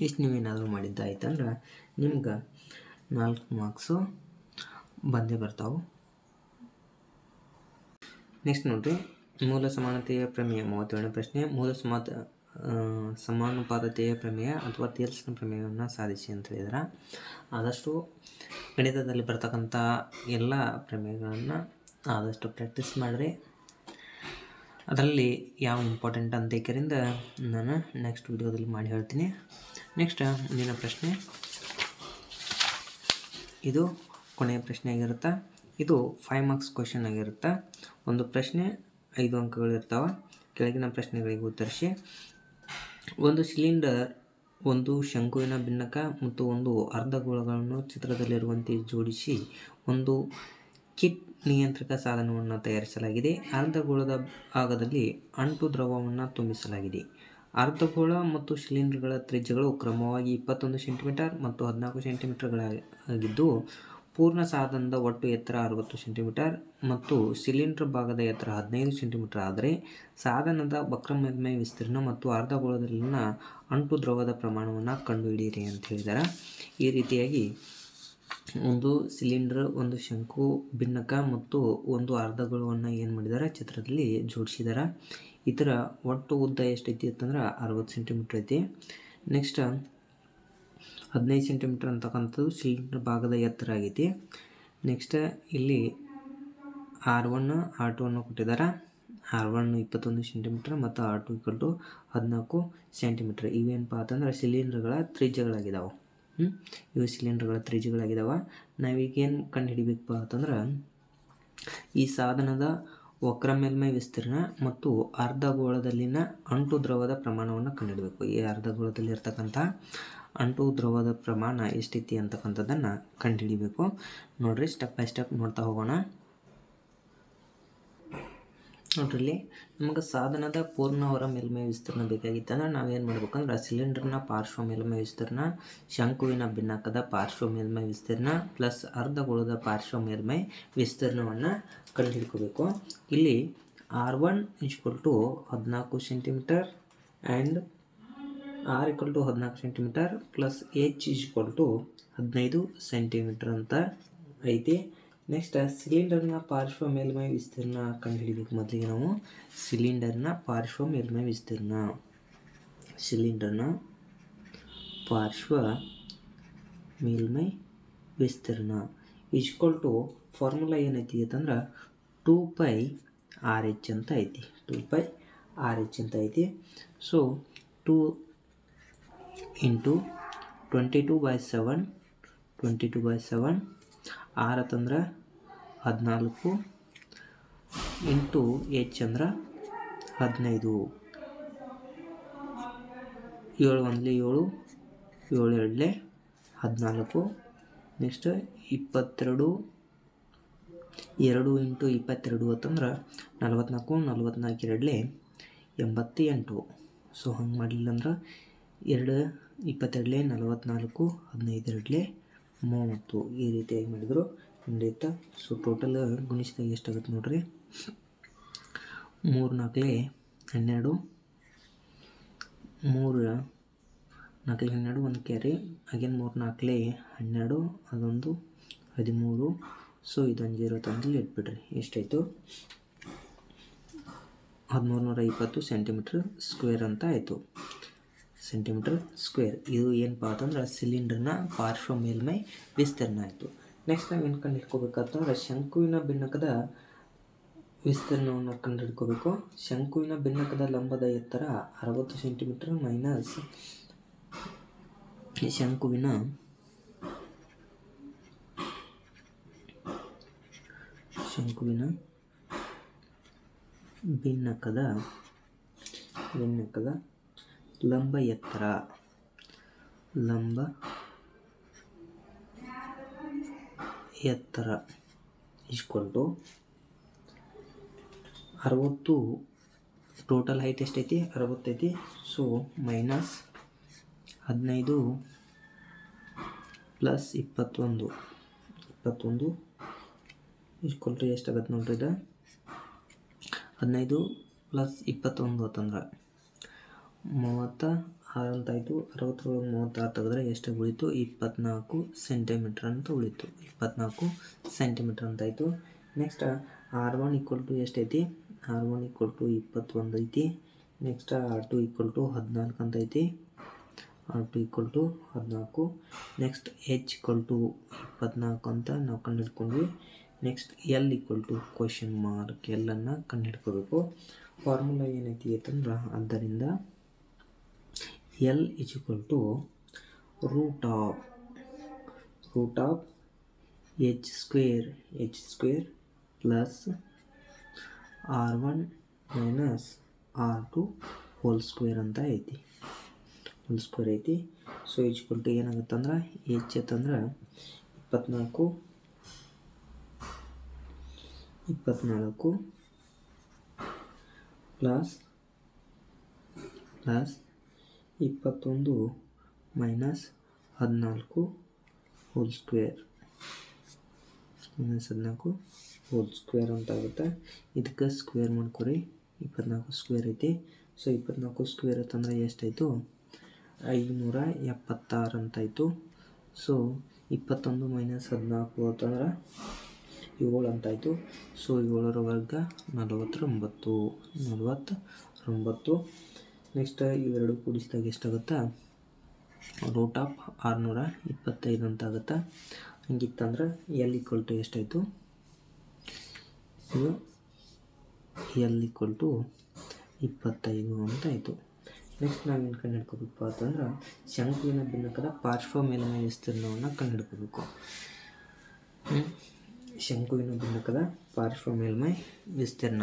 ಇಷ್ಟು ನೀವೇನಾದರೂ ಮಾಡಿದ್ದಾಯ್ತಂದ್ರೆ ನಿಮ್ಗೆ 4 ಮಾರ್ಕ್ಸು ಬಂದೇ ಬರ್ತಾವೆ. ನೆಕ್ಸ್ಟ್ ನೋಡಿರಿ, ಮೂಲ ಸಮಾನತೆಯ ಪ್ರಮೇಯ 37ನೇ ಪ್ರಶ್ನೆ. ಮೂಲ ಸಮಾನುಪಾತತೆಯ ಪ್ರಮೇಯ ಅಥವಾ ಥಿಯಲ್ಸ್ನ ಪ್ರಮೇಯವನ್ನು ಸಾಧಿಸಿ ಅಂತ ಹೇಳಿದ್ರೆ, ಆದಷ್ಟು ಗಣಿತದಲ್ಲಿ ಬರ್ತಕ್ಕಂಥ ಎಲ್ಲ ಪ್ರಮೇಯಗಳನ್ನು ಆದಷ್ಟು ಪ್ರಾಕ್ಟೀಸ್ ಮಾಡಿರಿ. ಅದರಲ್ಲಿ ಯಾವ ಇಂಪಾರ್ಟೆಂಟ್ ಅಂತೇಕರಿಂದ ನಾನು ನೆಕ್ಸ್ಟ್ ವಿಡಿಯೋದಲ್ಲಿ ಮಾಡಿ ಹೇಳ್ತೀನಿ. ನೆಕ್ಸ್ಟ್ ಮುಂದಿನ ಪ್ರಶ್ನೆ, ಇದು ಕೊನೆಯ ಪ್ರಶ್ನೆ ಆಗಿರುತ್ತೆ. ಇದು 5 ಮಾರ್ಕ್ಸ್ ಕ್ವಶನ್ ಆಗಿರುತ್ತೆ. ಒಂದು ಪ್ರಶ್ನೆ 5 ಅಂಕಗಳಿರ್ತಾವೆ. ಕೆಳಗಿನ ಪ್ರಶ್ನೆಗಳಿಗೆ ಉತ್ತರಿಸಿ. ಒಂದು ಸಿಲಿಂಡರ್, ಒಂದು ಶಂಕುವಿನ ಭಿನ್ನಕ ಮತ್ತು ಒಂದು ಅರ್ಧಗೋಳಗಳನ್ನು ಚಿತ್ರದಲ್ಲಿರುವಂತೆ ಜೋಡಿಸಿ ಒಂದು ಕಿಟ್ ನಿಯಂತ್ರಕ ಸಾಧನವನ್ನು ತಯಾರಿಸಲಾಗಿದೆ. ಅರ್ಧಗೋಳದ ಭಾಗದಲ್ಲಿ ಅಂಟು ದ್ರವವನ್ನು ತುಂಬಿಸಲಾಗಿದೆ. ಅರ್ಧಗೋಳ ಮತ್ತು ಸಿಲಿಂಡರ್ಗಳ ತ್ರಿಜ್ಯಗಳು ಕ್ರಮವಾಗಿ 21 ಸೆಂಟಿಮೀಟರ್ ಮತ್ತು 14 ಸೆಂಟಿಮೀಟರ್ಗಳಾಗಿದ್ದು, ಪೂರ್ಣ ಸಾಧನದ ಒಟ್ಟು ಎತ್ತರ 60 ಸೆಂಟಿಮೀಟರ್ ಮತ್ತು ಸಿಲಿಂಡರ್ ಭಾಗದ ಎತ್ತರ 15 ಸೆಂಟಿಮೀಟರ್ ಆದರೆ ಸಾಧನದ ವಕ್ರಮೇಲ್ಮೈ ವಿಸ್ತೀರ್ಣ ಮತ್ತು ಅರ್ಧಗೋಳದಲ್ಲಿನ ಅಂಟು ದ್ರವದ ಪ್ರಮಾಣವನ್ನು ಕಂಡುಹಿಡಿಯಿರಿ ಅಂತ ಹೇಳಿದ್ದಾರೆ. ಈ ರೀತಿಯಾಗಿ ಒಂದು ಸಿಲಿಂಡರ್, ಒಂದು ಶಂಕು ಭಿನ್ನಕ ಮತ್ತು ಒಂದು ಅರ್ಧಗೋಳವನ್ನು ಏನು ಮಾಡಿದ್ದಾರೆ? ಚಿತ್ರದಲ್ಲಿ ಜೋಡಿಸಿದ್ದಾರೆ. ಇದರ ಒಟ್ಟು ಉದ್ದ ಎಷ್ಟೈತಿ ಅಂತಂದ್ರೆ 60 ಸೆಂಟಿಮೀಟ್ರ್ ಐತಿ. ನೆಕ್ಸ್ಟ್ 15 ಸೆಂಟಿಮೀಟ್ರ್ ಅಂತಕ್ಕಂಥದ್ದು ಸಿಲಿಂಡರ್ ಭಾಗದ ಎತ್ತರ ಆಗೈತಿ. ನೆಕ್ಸ್ಟ್ ಇಲ್ಲಿ R1 R2 ಕೊಟ್ಟಿದ್ದಾರೆ. R1 21 ಸೆಂಟಿಮೀಟ್ರ್ ಮತ್ತು R2 14 ಸೆಂಟಿಮೀಟ್ರ್. ಇವೇನಪ್ಪ ಅಂತಂದ್ರೆ ಸಿಲಿಂಡರ್ಗಳ ತ್ರಿಜ್ಯಗಳಾಗಿದ್ದಾವೆ. ಇವು ಸಿಲಿಂಡರ್ಗಳ ತ್ರಿಜ್ಯಗಳಾಗಿದ್ದಾವೆ. ನಾವೀಗೇನು ಕಂಡುಹಿಡಿಬೇಕಪ್ಪ ಅಂತಂದ್ರೆ ಈ ಸಾಧನದ ವಕ್ರ ಮೇಲ್ಮೈ ವಿಸ್ತೀರ್ಣ ಮತ್ತು ಅರ್ಧಗೋಳದಲ್ಲಿನ ಅಂಟು ದ್ರವದ ಪ್ರಮಾಣವನ್ನು ಕಂಡುಹಿಡಬೇಕು. ಈ ಅರ್ಧಗೋಳದಲ್ಲಿ ಇರ್ತಕ್ಕಂಥ ಅಂಟು ದ್ರವದ ಪ್ರಮಾಣ ಎಷ್ಟೈತಿ ಅಂತಕ್ಕಂಥದ್ದನ್ನು ಕಂಡುಹಿಡಿಬೇಕು. ನೋಡಿರಿ, ಸ್ಟೆಪ್ ಬೈ ಸ್ಟೆಪ್ ನೋಡ್ತಾ ಹೋಗೋಣ. ನೋಡ್ರಿ, ನಮಗೆ ಸಾಧನದ ಪೂರ್ಣ ಹೊರ ಮೇಲ್ಮೈ ವಿಸ್ತೀರ್ಣ ಬೇಕಾಗಿತ್ತಂದ್ರೆ ನಾವೇನು ಮಾಡ್ಬೇಕಂದ್ರೆ ಸಿಲಿಂಡರ್ನ ಪಾರ್ಶ್ವ ಮೇಲ್ಮೈ ವಿಸ್ತೀರ್ಣ, ಶಂಕುವಿನ ಭಿನ್ನಕದ ಪಾರ್ಶ್ವ ಮೇಲ್ಮೈ ವಿಸ್ತೀರ್ಣ ಪ್ಲಸ್ ಅರ್ಧಗೋಳದ ಪಾರ್ಶ್ವ ಮೇಲ್ಮೈ ವಿಸ್ತೀರ್ಣವನ್ನು ಕಂಡುಹಿಡ್ಕೋಬೇಕು. ಇಲ್ಲಿ R1 = 14 centimetre and R = 14 centimetre plus H = 15 centimetre ಅಂತ ಐತಿ. ನೆಕ್ಸ್ಟ್ ಸಿಲಿಂಡರ್ನ ಪಾರ್ಶ್ವ ಮೇಲ್ಮೈ ವಿಸ್ತೀರ್ಣ ಕಂಡುಹಿಡಿಬೇಕು. ಮೊದಲಿಗೆ ನಾವು ಸಿಲಿಂಡರ್ನ ಪಾರ್ಶ್ವ ಮೇಲ್ಮೈ ವಿಸ್ತೀರ್ಣ, ಸಿಲಿಂಡರ್ನ ಪಾರ್ಶ್ವ ಮೇಲ್ಮೈ ವಿಸ್ತೀರ್ಣ ಫಾರ್ಮುಲಾ ಏನೈತಿ ಅಂತಂದ್ರೆ 2πRh ಅಂತ ಐತಿ. 2πRh ಅಂತ ಐತಿ. ಸೊ 2 × 22/7 R ಅಂತಂದ್ರೆ 14 ಇಂಟು H ಅಂದ್ರೆ 15. 7 1 7, 7 2 14. ನೆಕ್ಸ್ಟ್ 22, 2 × 22 ಅಂತಂದ್ರೆ 44, 44 2 88. ಸೊ ಹಂಗೆ ಮಾಡಲಿಲ್ಲ ಅಂದ್ರೆ 2 22 44, 15 2 30 ಈ ರೀತಿಯಾಗಿ ಮಾಡಿದ್ರು ನಡೆಯುತ್ತೆ. ಸೊ ಟೋಟಲ್ ಗುಣಿಸಿದಾಗ ಎಷ್ಟಾಗುತ್ತೆ ನೋಡ್ರಿ, 3 4 12, 3 4 12 1 ಕ್ಯಾರಿ ಅಗೇನ್ 3 4 12, ಅದೊಂದು 13. ಸೊ ಇದೊಂದು 0 ತಂದು ಇಟ್ಬಿಡ್ರಿ. ಎಷ್ಟಾಯಿತು? 1320 ಸೆಂಟಿಮೀಟರ್ ಸ್ಕ್ವೇರ್ ಅಂತ ಆಯಿತು. ಸೆಂಟಿಮೀಟರ್ ಸ್ಕ್ವೇರ್ ಇದು ಏನಪ್ಪ ಅಂತಂದ್ರೆ ಸಿಲಿಂಡರ್ನ ಪಾರ್ಶ್ವ ಮೇಲ್ಮೈ ವಿಸ್ತೀರ್ಣ ಆಯಿತು. ನೆಕ್ಸ್ಟ್ ನಾವೇನು ಕಂಡುಹಿಡ್ಕೋಬೇಕಂತಂದ್ರೆ ಶಂಕುವಿನ ಭಿನ್ನಕದ ವಿಸ್ತೀರ್ಣವನ್ನು ಕಂಡುಹಿಡ್ಕೋಬೇಕು. ಶಂಕುವಿನ ಭಿನ್ನಕದ ಲಂಬದ ಎತ್ತರ 60 ಸೆಂಟಿಮೀಟರ್ ಮೈನಸ್ ಶಂಕುವಿನ ಭಿನ್ನಕದ ಲಂಬ ಎತ್ತರ 60. ಟೋಟಲ್ ಹೈಟ್ ಎಷ್ಟೈತಿ? 60 ಐತಿ. ಸೊ ಮೈನಸ್ 15 ಪ್ಲಸ್ 21 ಎಷ್ಟಾಗತ್ತೆ ನೋಡ್ರಿ. ಇದು 15 ಪ್ಲಸ್ 21 ಅಂತಂದ್ರೆ 36 ಅಂತಾಯಿತು. 60 36 ತೆಗೆದ್ರೆ ಎಷ್ಟು ಉಳಿತು? 24 ಸೆಂಟಿಮೀಟ್ರ್ ಅಂತ ಉಳಿತು. 24 ಸೆಂಟಿಮೀಟ್ರ್ ಅಂತಾಯಿತು. ನೆಕ್ಸ್ಟ್ R1 = ಎಷ್ಟೈತಿ? R1 = 21 ಐತಿ. ನೆಕ್ಸ್ಟ್ R2 = 14 ಅಂತ ಐತಿ. R2 = 14. ನೆಕ್ಸ್ಟ್ H = 24 ಅಂತ ನಾವು ಕಂಡುಹಿಡ್ಕೊಂಡ್ವಿ. ನೆಕ್ಸ್ಟ್ L = ಕ್ವಶನ್ ಮಾರ್ಕ್ ಎಲ್ಲನ್ನು ಕಂಡುಹಿಡ್ಕೋಬೇಕು. ಫಾರ್ಮುಲಾ ಏನೈತಿ ಅಂತಂದ್ರೆ ಆದ್ದರಿಂದ L = root of H square plus R1 minus R2 whole square ಅಂತ ಐತಿ. ಸೊ H ಏನಾಗುತ್ತೆ ಅಂದ್ರೆ H ಅಂತಂದ್ರೆ 24 ಪ್ಲಸ್ 21 ಮೈನಸ್ 14 ಹೋಲ್ ಸ್ಕ್ವೇರ್ ಅಂತ ಆಗುತ್ತೆ. ಇದಕ್ಕೆ ಸ್ಕ್ವೇರ್ ಮಾಡ್ಕೊರಿ. 24 ಸ್ಕ್ವೇರ್ ಐತಿ. ಸೊ 24 ಸ್ಕ್ವೇರ್ ಅಂತಂದ್ರೆ ಎಷ್ಟಾಯಿತು? 576 ಅಂತಾಯಿತು. ಸೊ 21 ಮೈನಸ್ 14 ಅಂತಂದ್ರೆ 7 ಅಂತಾಯಿತು. ಸೊ 7ರ ವರ್ಗ 49. ನೆಕ್ಸ್ಟ್ ಇವೆರಡು ಕೂಡಿಸಿದಾಗ ಎಷ್ಟಾಗುತ್ತೆ? ರೂಟ್ ಆಫ್ 625 ಅಂತ ಆಗುತ್ತೆ. ಹಂಗಿತ್ತಂದ್ರೆ L = ಎಷ್ಟಾಯಿತು? L = 25 ಅಂತ ಆಯಿತು. ನೆಕ್ಸ್ಟ್ ನಾವೇನು ಕಂಡುಹಿಡ್ಕೋಬೇಕು ಅಂತಂದ್ರೆ ಶಂಕುವಿನ ಭಿನ್ನಕದ ಪಾರ್ಶ್ವ ಮೇಲ್ಮೈ ವಿಸ್ತೀರ್ಣವನ್ನು ಕಂಡುಹಿಡ್ಕೋಬೇಕು. ಶಂಕುವಿನ ಭಿನ್ನಕದ ಪಾರ್ಶ್ವ ಮೇಲ್ಮೈ ವಿಸ್ತೀರ್ಣ.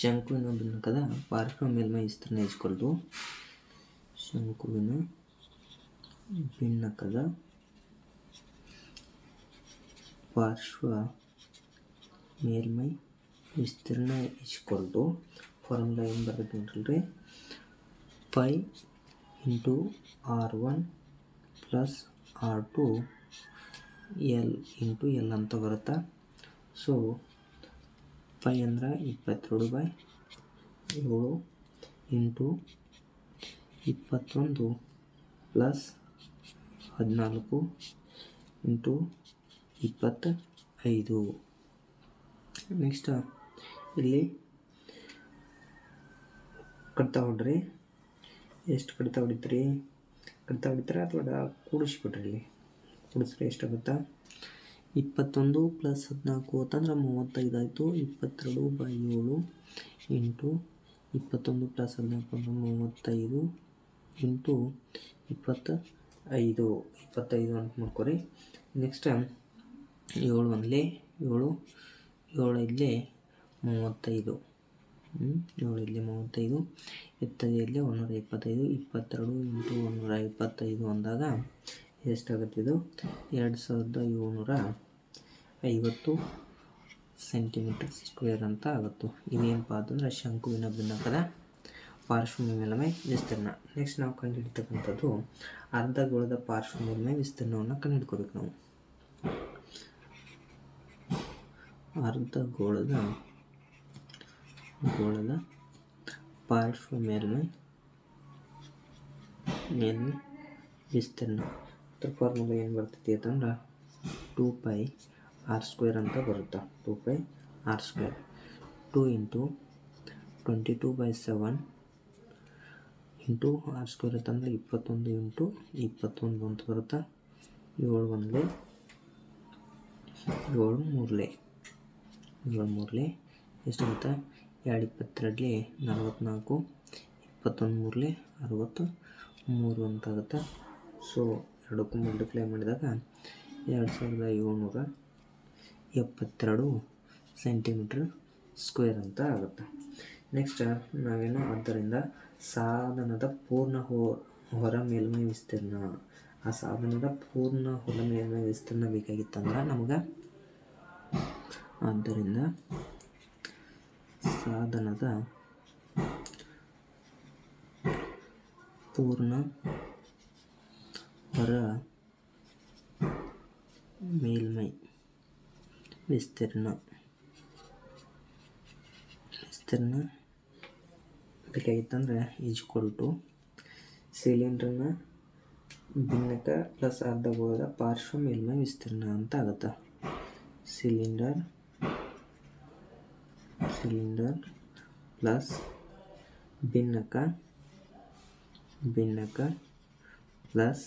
ಶಂಕುವಿನ ಭಿನ್ನಕದ ಪಾರ್ಶ್ವ ಮೇಲ್ಮೈ ವಿಸ್ತೀರ್ಣ ಇಸ್ಕೊಳ್ತು ಶಂಕುವಿನ ಭಿನ್ನಕದ ಪಾರ್ಶ್ವ ಮೇಲ್ಮೈ ವಿಸ್ತೀರ್ಣ ಇಸ್ಕೊಳ್ತು ಫಾರ್ಮುಲಾ ಏನು ಬರ್ತೈತೆ pi into R1 plus R2 L into L ಅಂತ ಬರುತ್ತೆ. ಸೊ ಪೈ ಅಂದ್ರೆ 22/7 ಇಂಟು 21 ಪ್ಲಸ್ 14 ಇಂಟು 25. ನೆಕ್ಸ್ಟ್ ಇಲ್ಲಿ ಕಡ್ತಾ ಹೊಡ್ರಿ, ಎಷ್ಟು ಕಡ್ತಾ ಹೊಡಿತೀರಿ? ಕಡ್ತಾ ಹೊಡಿತಾರೆ ಅಥವಾ ಕೂಡಿಸ್ಬಿಟ್ರಿ. ಇಲ್ಲಿ ಕೂಡಿಸ್ರೆ ಎಷ್ಟಾಗುತ್ತಾ? 21 ಪ್ಲಸ್ 14 ಅಂತಂದ್ರೆ 35 ಆಯಿತು. 22/7 ಇಂಟು 21 ಪ್ಲಸ್ 14 35 ಇಂಟು 25 ಅಂತ ಮಾಡ್ಕೊರಿ. ನೆಕ್ಸ್ಟ್ 7 1 7 7 5 35 7 35 ಎತ್ತದಿಯಲ್ಲಿ 125 22 ಇಂಟು 125 ಅಂದಾಗ ಎಷ್ಟಾಗುತ್ತೆ? ಇದು 2750 ಸೆಂಟಿಮೀಟರ್ ಸ್ಕ್ವೇರ್ ಅಂತ ಆಗುತ್ತೆ. ಇದೇನಪ್ಪ ಅಂತಂದ್ರೆ ಶಂಕುವಿನ ಭಿನ್ನಕದ ಪಾರ್ಶ್ವ ಮೇಲ್ಮೈ ವಿಸ್ತೀರ್ಣ. ನೆಕ್ಸ್ಟ್ ನಾವು ಕಂಡುಹಿಡಿತಕ್ಕಂಥದ್ದು ಅರ್ಧಗೋಳದ ಪಾರ್ಶ್ವ ಮೇಲ್ಮೈ ವಿಸ್ತೀರ್ಣವನ್ನು ಕಂಡುಹಿಡ್ಕೋಬೇಕು. ನಾವು ಅರ್ಧಗೋಳದ ಪಾರ್ಶ್ವ ಮೇಲ್ಮೈ ವಿಸ್ತೀರ್ಣ. ಅದ್ರ ಫಾರ್ಮುಲಾ ಏನು ಬರ್ತೈತಿ ಅಂತಂದ್ರೆ 2πr² ಅಂತ ಬರುತ್ತೆ. 2πr². 2 ಇಂಟು 22/7 ಇಂಟು R² ಅಂತಂದರೆ 21 ಇಂಟು 21 ಅಂತ ಬರುತ್ತೆ. 7 1 7 3 ಎಷ್ಟಾಗುತ್ತೆ? 2 22 44 21 63 ಅಂತಾಗುತ್ತೆ. ಸೊ ಎರಡಕ್ಕೂ ಮಲ್ಟಿಪ್ಲೈ ಮಾಡಿದಾಗ 2772 ಸೆಂಟಿಮೀಟರ್ ಸ್ಕ್ವೇರ್ ಅಂತ ಆಗುತ್ತೆ. ನೆಕ್ಸ್ಟ್ ನಾವೇನು ಆದ್ದರಿಂದ ಸಾಧನದ ಪೂರ್ಣ ಹೊರ ಮೇಲ್ಮೈ ವಿಸ್ತೀರ್ಣ, ಆ ಸಾಧನದ ಪೂರ್ಣ ಹೊರ ಮೇಲ್ಮೈ ವಿಸ್ತೀರ್ಣ ಬೇಕಾಗಿತ್ತಂದ್ರೆ ನಮಗೆ, ಆದ್ದರಿಂದ ಸಾಧನದ ಪೂರ್ಣ ಹೊರ ಮೇಲ್ಮೈ ವಿಸ್ತೀರ್ಣ ಬೇಕಾಗಿತ್ತಂದ್ರೆ ಈಜ್ಕೊಲ್ಟು ಸಿಲಿಂಡ್ರನ ಭಿನ್ನಕ ಪ್ಲಸ್ ಅರ್ಧಗೋಳದ ಪಾರ್ಶ್ವ ಮೇಲ್ಮೈ ವಿಸ್ತೀರ್ಣ ಅಂತ ಆಗುತ್ತೆ. ಸಿಲಿಂಡರ್ ಪ್ಲಸ್ ಭಿನ್ನಕ ಪ್ಲಸ್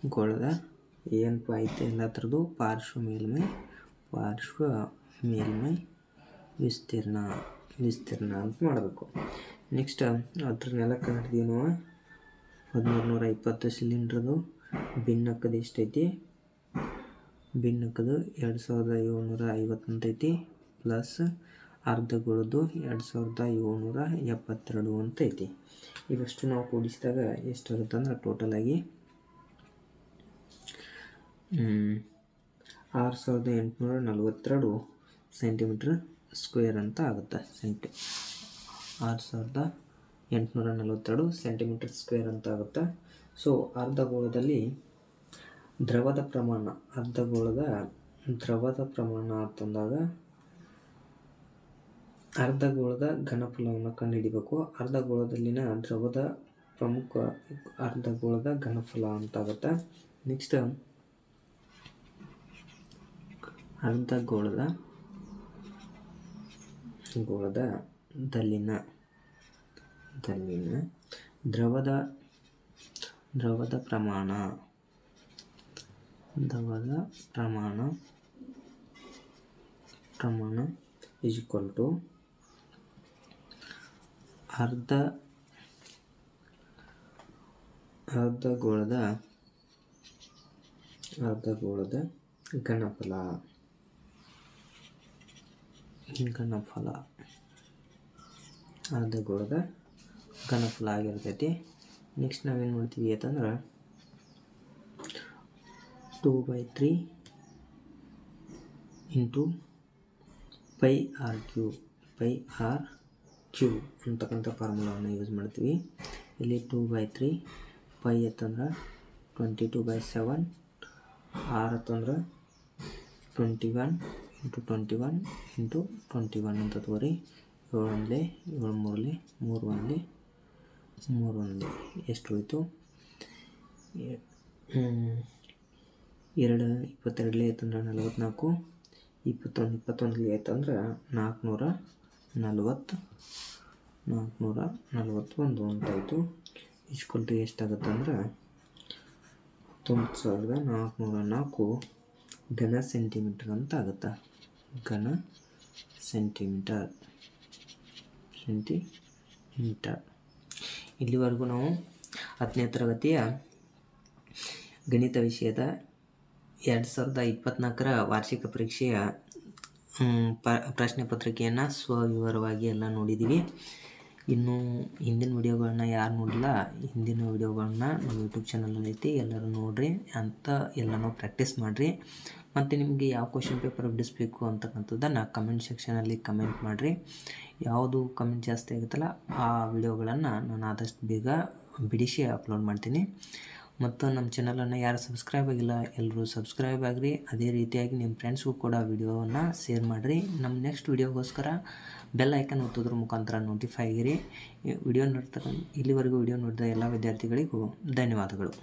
ಗೋಳದ ಏನಪ್ಪ ಐತೆ ಎಲ್ಲ ಥರದ್ದು ಪಾರ್ಶ್ವ ಮೇಲ್ಮೈ ವಿಸ್ತೀರ್ಣ ಅಂತ ಮಾಡಬೇಕು. ನೆಕ್ಸ್ಟ್ ಅದ್ರನ್ನೆಲ್ಲ ಕಂಡಿದ್ದೀವಿ ನಾವು. 1320 ಸಿಲಿಂಡ್ರದು ಭಿನ್ನಕದ ಎಷ್ಟೈತಿ? ಭಿನ್ನಕದು 2750 ಅಂತೈತಿ. ಪ್ಲಸ್ ಅರ್ಧಗೋಳದ್ದು 2772 ಅಂತೈತಿ. ಇವಷ್ಟು ನಾವು ಕೂಡಿಸಿದಾಗ ಎಷ್ಟಾಗುತ್ತೆ ಅಂದ್ರೆ ಟೋಟಲ್ ಆಗಿ 6842 ಸೆಂಟಿಮೀಟರ್ ಸ್ಕ್ವೇರ್ ಅಂತ ಆಗುತ್ತೆ. 6842 ಸೆಂಟಿಮೀಟರ್ ಸ್ಕ್ವೇರ್ ಅಂತ ಆಗುತ್ತೆ. ಸೊ ಅರ್ಧಗೋಳದಲ್ಲಿ ದ್ರವದ ಪ್ರಮಾಣ ಅಂತಂದಾಗ ಅರ್ಧಗೋಳದ ಘನಫಲವನ್ನು ಕಂಡುಹಿಡಿಬೇಕು. ಅರ್ಧಗೋಳದಲ್ಲಿನ ದ್ರವದ ಪ್ರಮುಖ ಅರ್ಧಗೋಳದ ಘನಫಲ ಅಂತಾಗುತ್ತೆ. ನೆಕ್ಸ್ಟ್ ಅರ್ಧಗೋಳದಲ್ಲಿನ ದ್ರವದ ದ್ರವದ ಪ್ರಮಾಣ ಈಸ್ ಈಕ್ವಲ್ ಟು ಅರ್ಧಗೋಳದ ಘನಫಲ ಅರ್ಧಗೋಳದ ಘನಫಲ ಆಗಿರ್ತೈತಿ. ನೆಕ್ಸ್ಟ್ ನಾವೇನು ಮಾಡ್ತೀವಿ ಅಂತಂದ್ರೆ 2/3 ಇಂಟು ಪೈ ಆರ್ ಕ್ಯೂ ಅಂತಕ್ಕಂಥ ಫಾರ್ಮುಲಾವನ್ನು ಯೂಸ್ ಮಾಡ್ತೀವಿ. ಇಲ್ಲಿ 2/3 ಪೈ ಅಂತಂದ್ರೆ 22/7, ಆರ್ ಅಂತಂದ್ರೆ 21 ಇಂಟು 21 ಇಂಟು 21 ಅಂತ ತಗೋರಿ. 7 1 7 3 3 ಎಷ್ಟು ಉಳಿತು? 2 22 ಐತಂದ್ರೆ 44, 21 ಐತಂದ್ರೆ 441 ಅಂತಾಯಿತು. ಈಕ್ವಲ್ ಟು ಎಷ್ಟಾಗುತ್ತೆ ಅಂದ್ರೆ 19,404 ಘನ ಸೆಂಟಿಮೀಟರ್ ಅಂತ ಆಗುತ್ತೆ. ಘನ ಸೆಂಟಿಮೀಟರ್. ಇಲ್ಲಿವರೆಗೂ ನಾವು 10ನೇ ತರಗತಿಯ ಗಣಿತ ವಿಷಯದ 2024ರ ವಾರ್ಷಿಕ ಪರೀಕ್ಷೆಯ ಪ್ರಶ್ನೆ ಪತ್ರಿಕೆಯನ್ನು ಸ್ವವಿವರವಾಗಿ ಎಲ್ಲ ನೋಡಿದ್ದೀವಿ. ಇನ್ನು ಹಿಂದಿನ ವಿಡಿಯೋಗಳನ್ನ ಯಾರು ನೋಡಿಲ್ಲ, ಹಿಂದಿನ ವಿಡಿಯೋಗಳನ್ನ ನಮ್ಮ ಯೂಟ್ಯೂಬ್ ಚಾನಲಲ್ಲಿ ಐತಿ, ಎಲ್ಲರೂ ನೋಡಿರಿ ಅಂತ ಎಲ್ಲನೂ ಪ್ರಾಕ್ಟೀಸ್ ಮಾಡಿರಿ. ಮತ್ತು ನಿಮಗೆ ಯಾವ ಕ್ವಶನ್ ಪೇಪರ್ ಬಿಡಿಸ್ಬೇಕು ಅಂತಕ್ಕಂಥದ್ದನ್ನು ಕಮೆಂಟ್ ಸೆಕ್ಷನಲ್ಲಿ ಕಮೆಂಟ್ ಮಾಡಿರಿ. ಯಾವುದು ಕಮೆಂಟ್ ಜಾಸ್ತಿ ಆಗುತ್ತಲ್ಲ ಆ ವಿಡಿಯೋಗಳನ್ನು ನಾನು ಆದಷ್ಟು ಬೇಗ ಬಿಡಿಸಿ ಅಪ್ಲೋಡ್ ಮಾಡ್ತೀನಿ. ಮತ್ತು ನಮ್ಮ ಚಾನಲನ್ನು ಯಾರು ಸಬ್ಸ್ಕ್ರೈಬ್ ಆಗಿಲ್ಲ ಎಲ್ಲರೂ ಸಬ್ಸ್ಕ್ರೈಬ್ ಆಗಿರಿ. ಅದೇ ರೀತಿಯಾಗಿ ನಿಮ್ಮ ಫ್ರೆಂಡ್ಸ್ಗೂ ಕೂಡ ವಿಡಿಯೋವನ್ನು ಶೇರ್ ಮಾಡಿರಿ. ನಮ್ಮ ನೆಕ್ಸ್ಟ್ ವಿಡಿಯೋಗೋಸ್ಕರ ಬೆಲ್ ಐಕನ್ ಒತ್ತೋದ್ರ ಮುಖಾಂತರ ನೋಟಿಫೈ ಆಗಿರಿ. ಇಲ್ಲಿವರೆಗೂ ವಿಡಿಯೋ ನೋಡಿದ ಎಲ್ಲ ವಿದ್ಯಾರ್ಥಿಗಳಿಗೂ ಧನ್ಯವಾದಗಳು.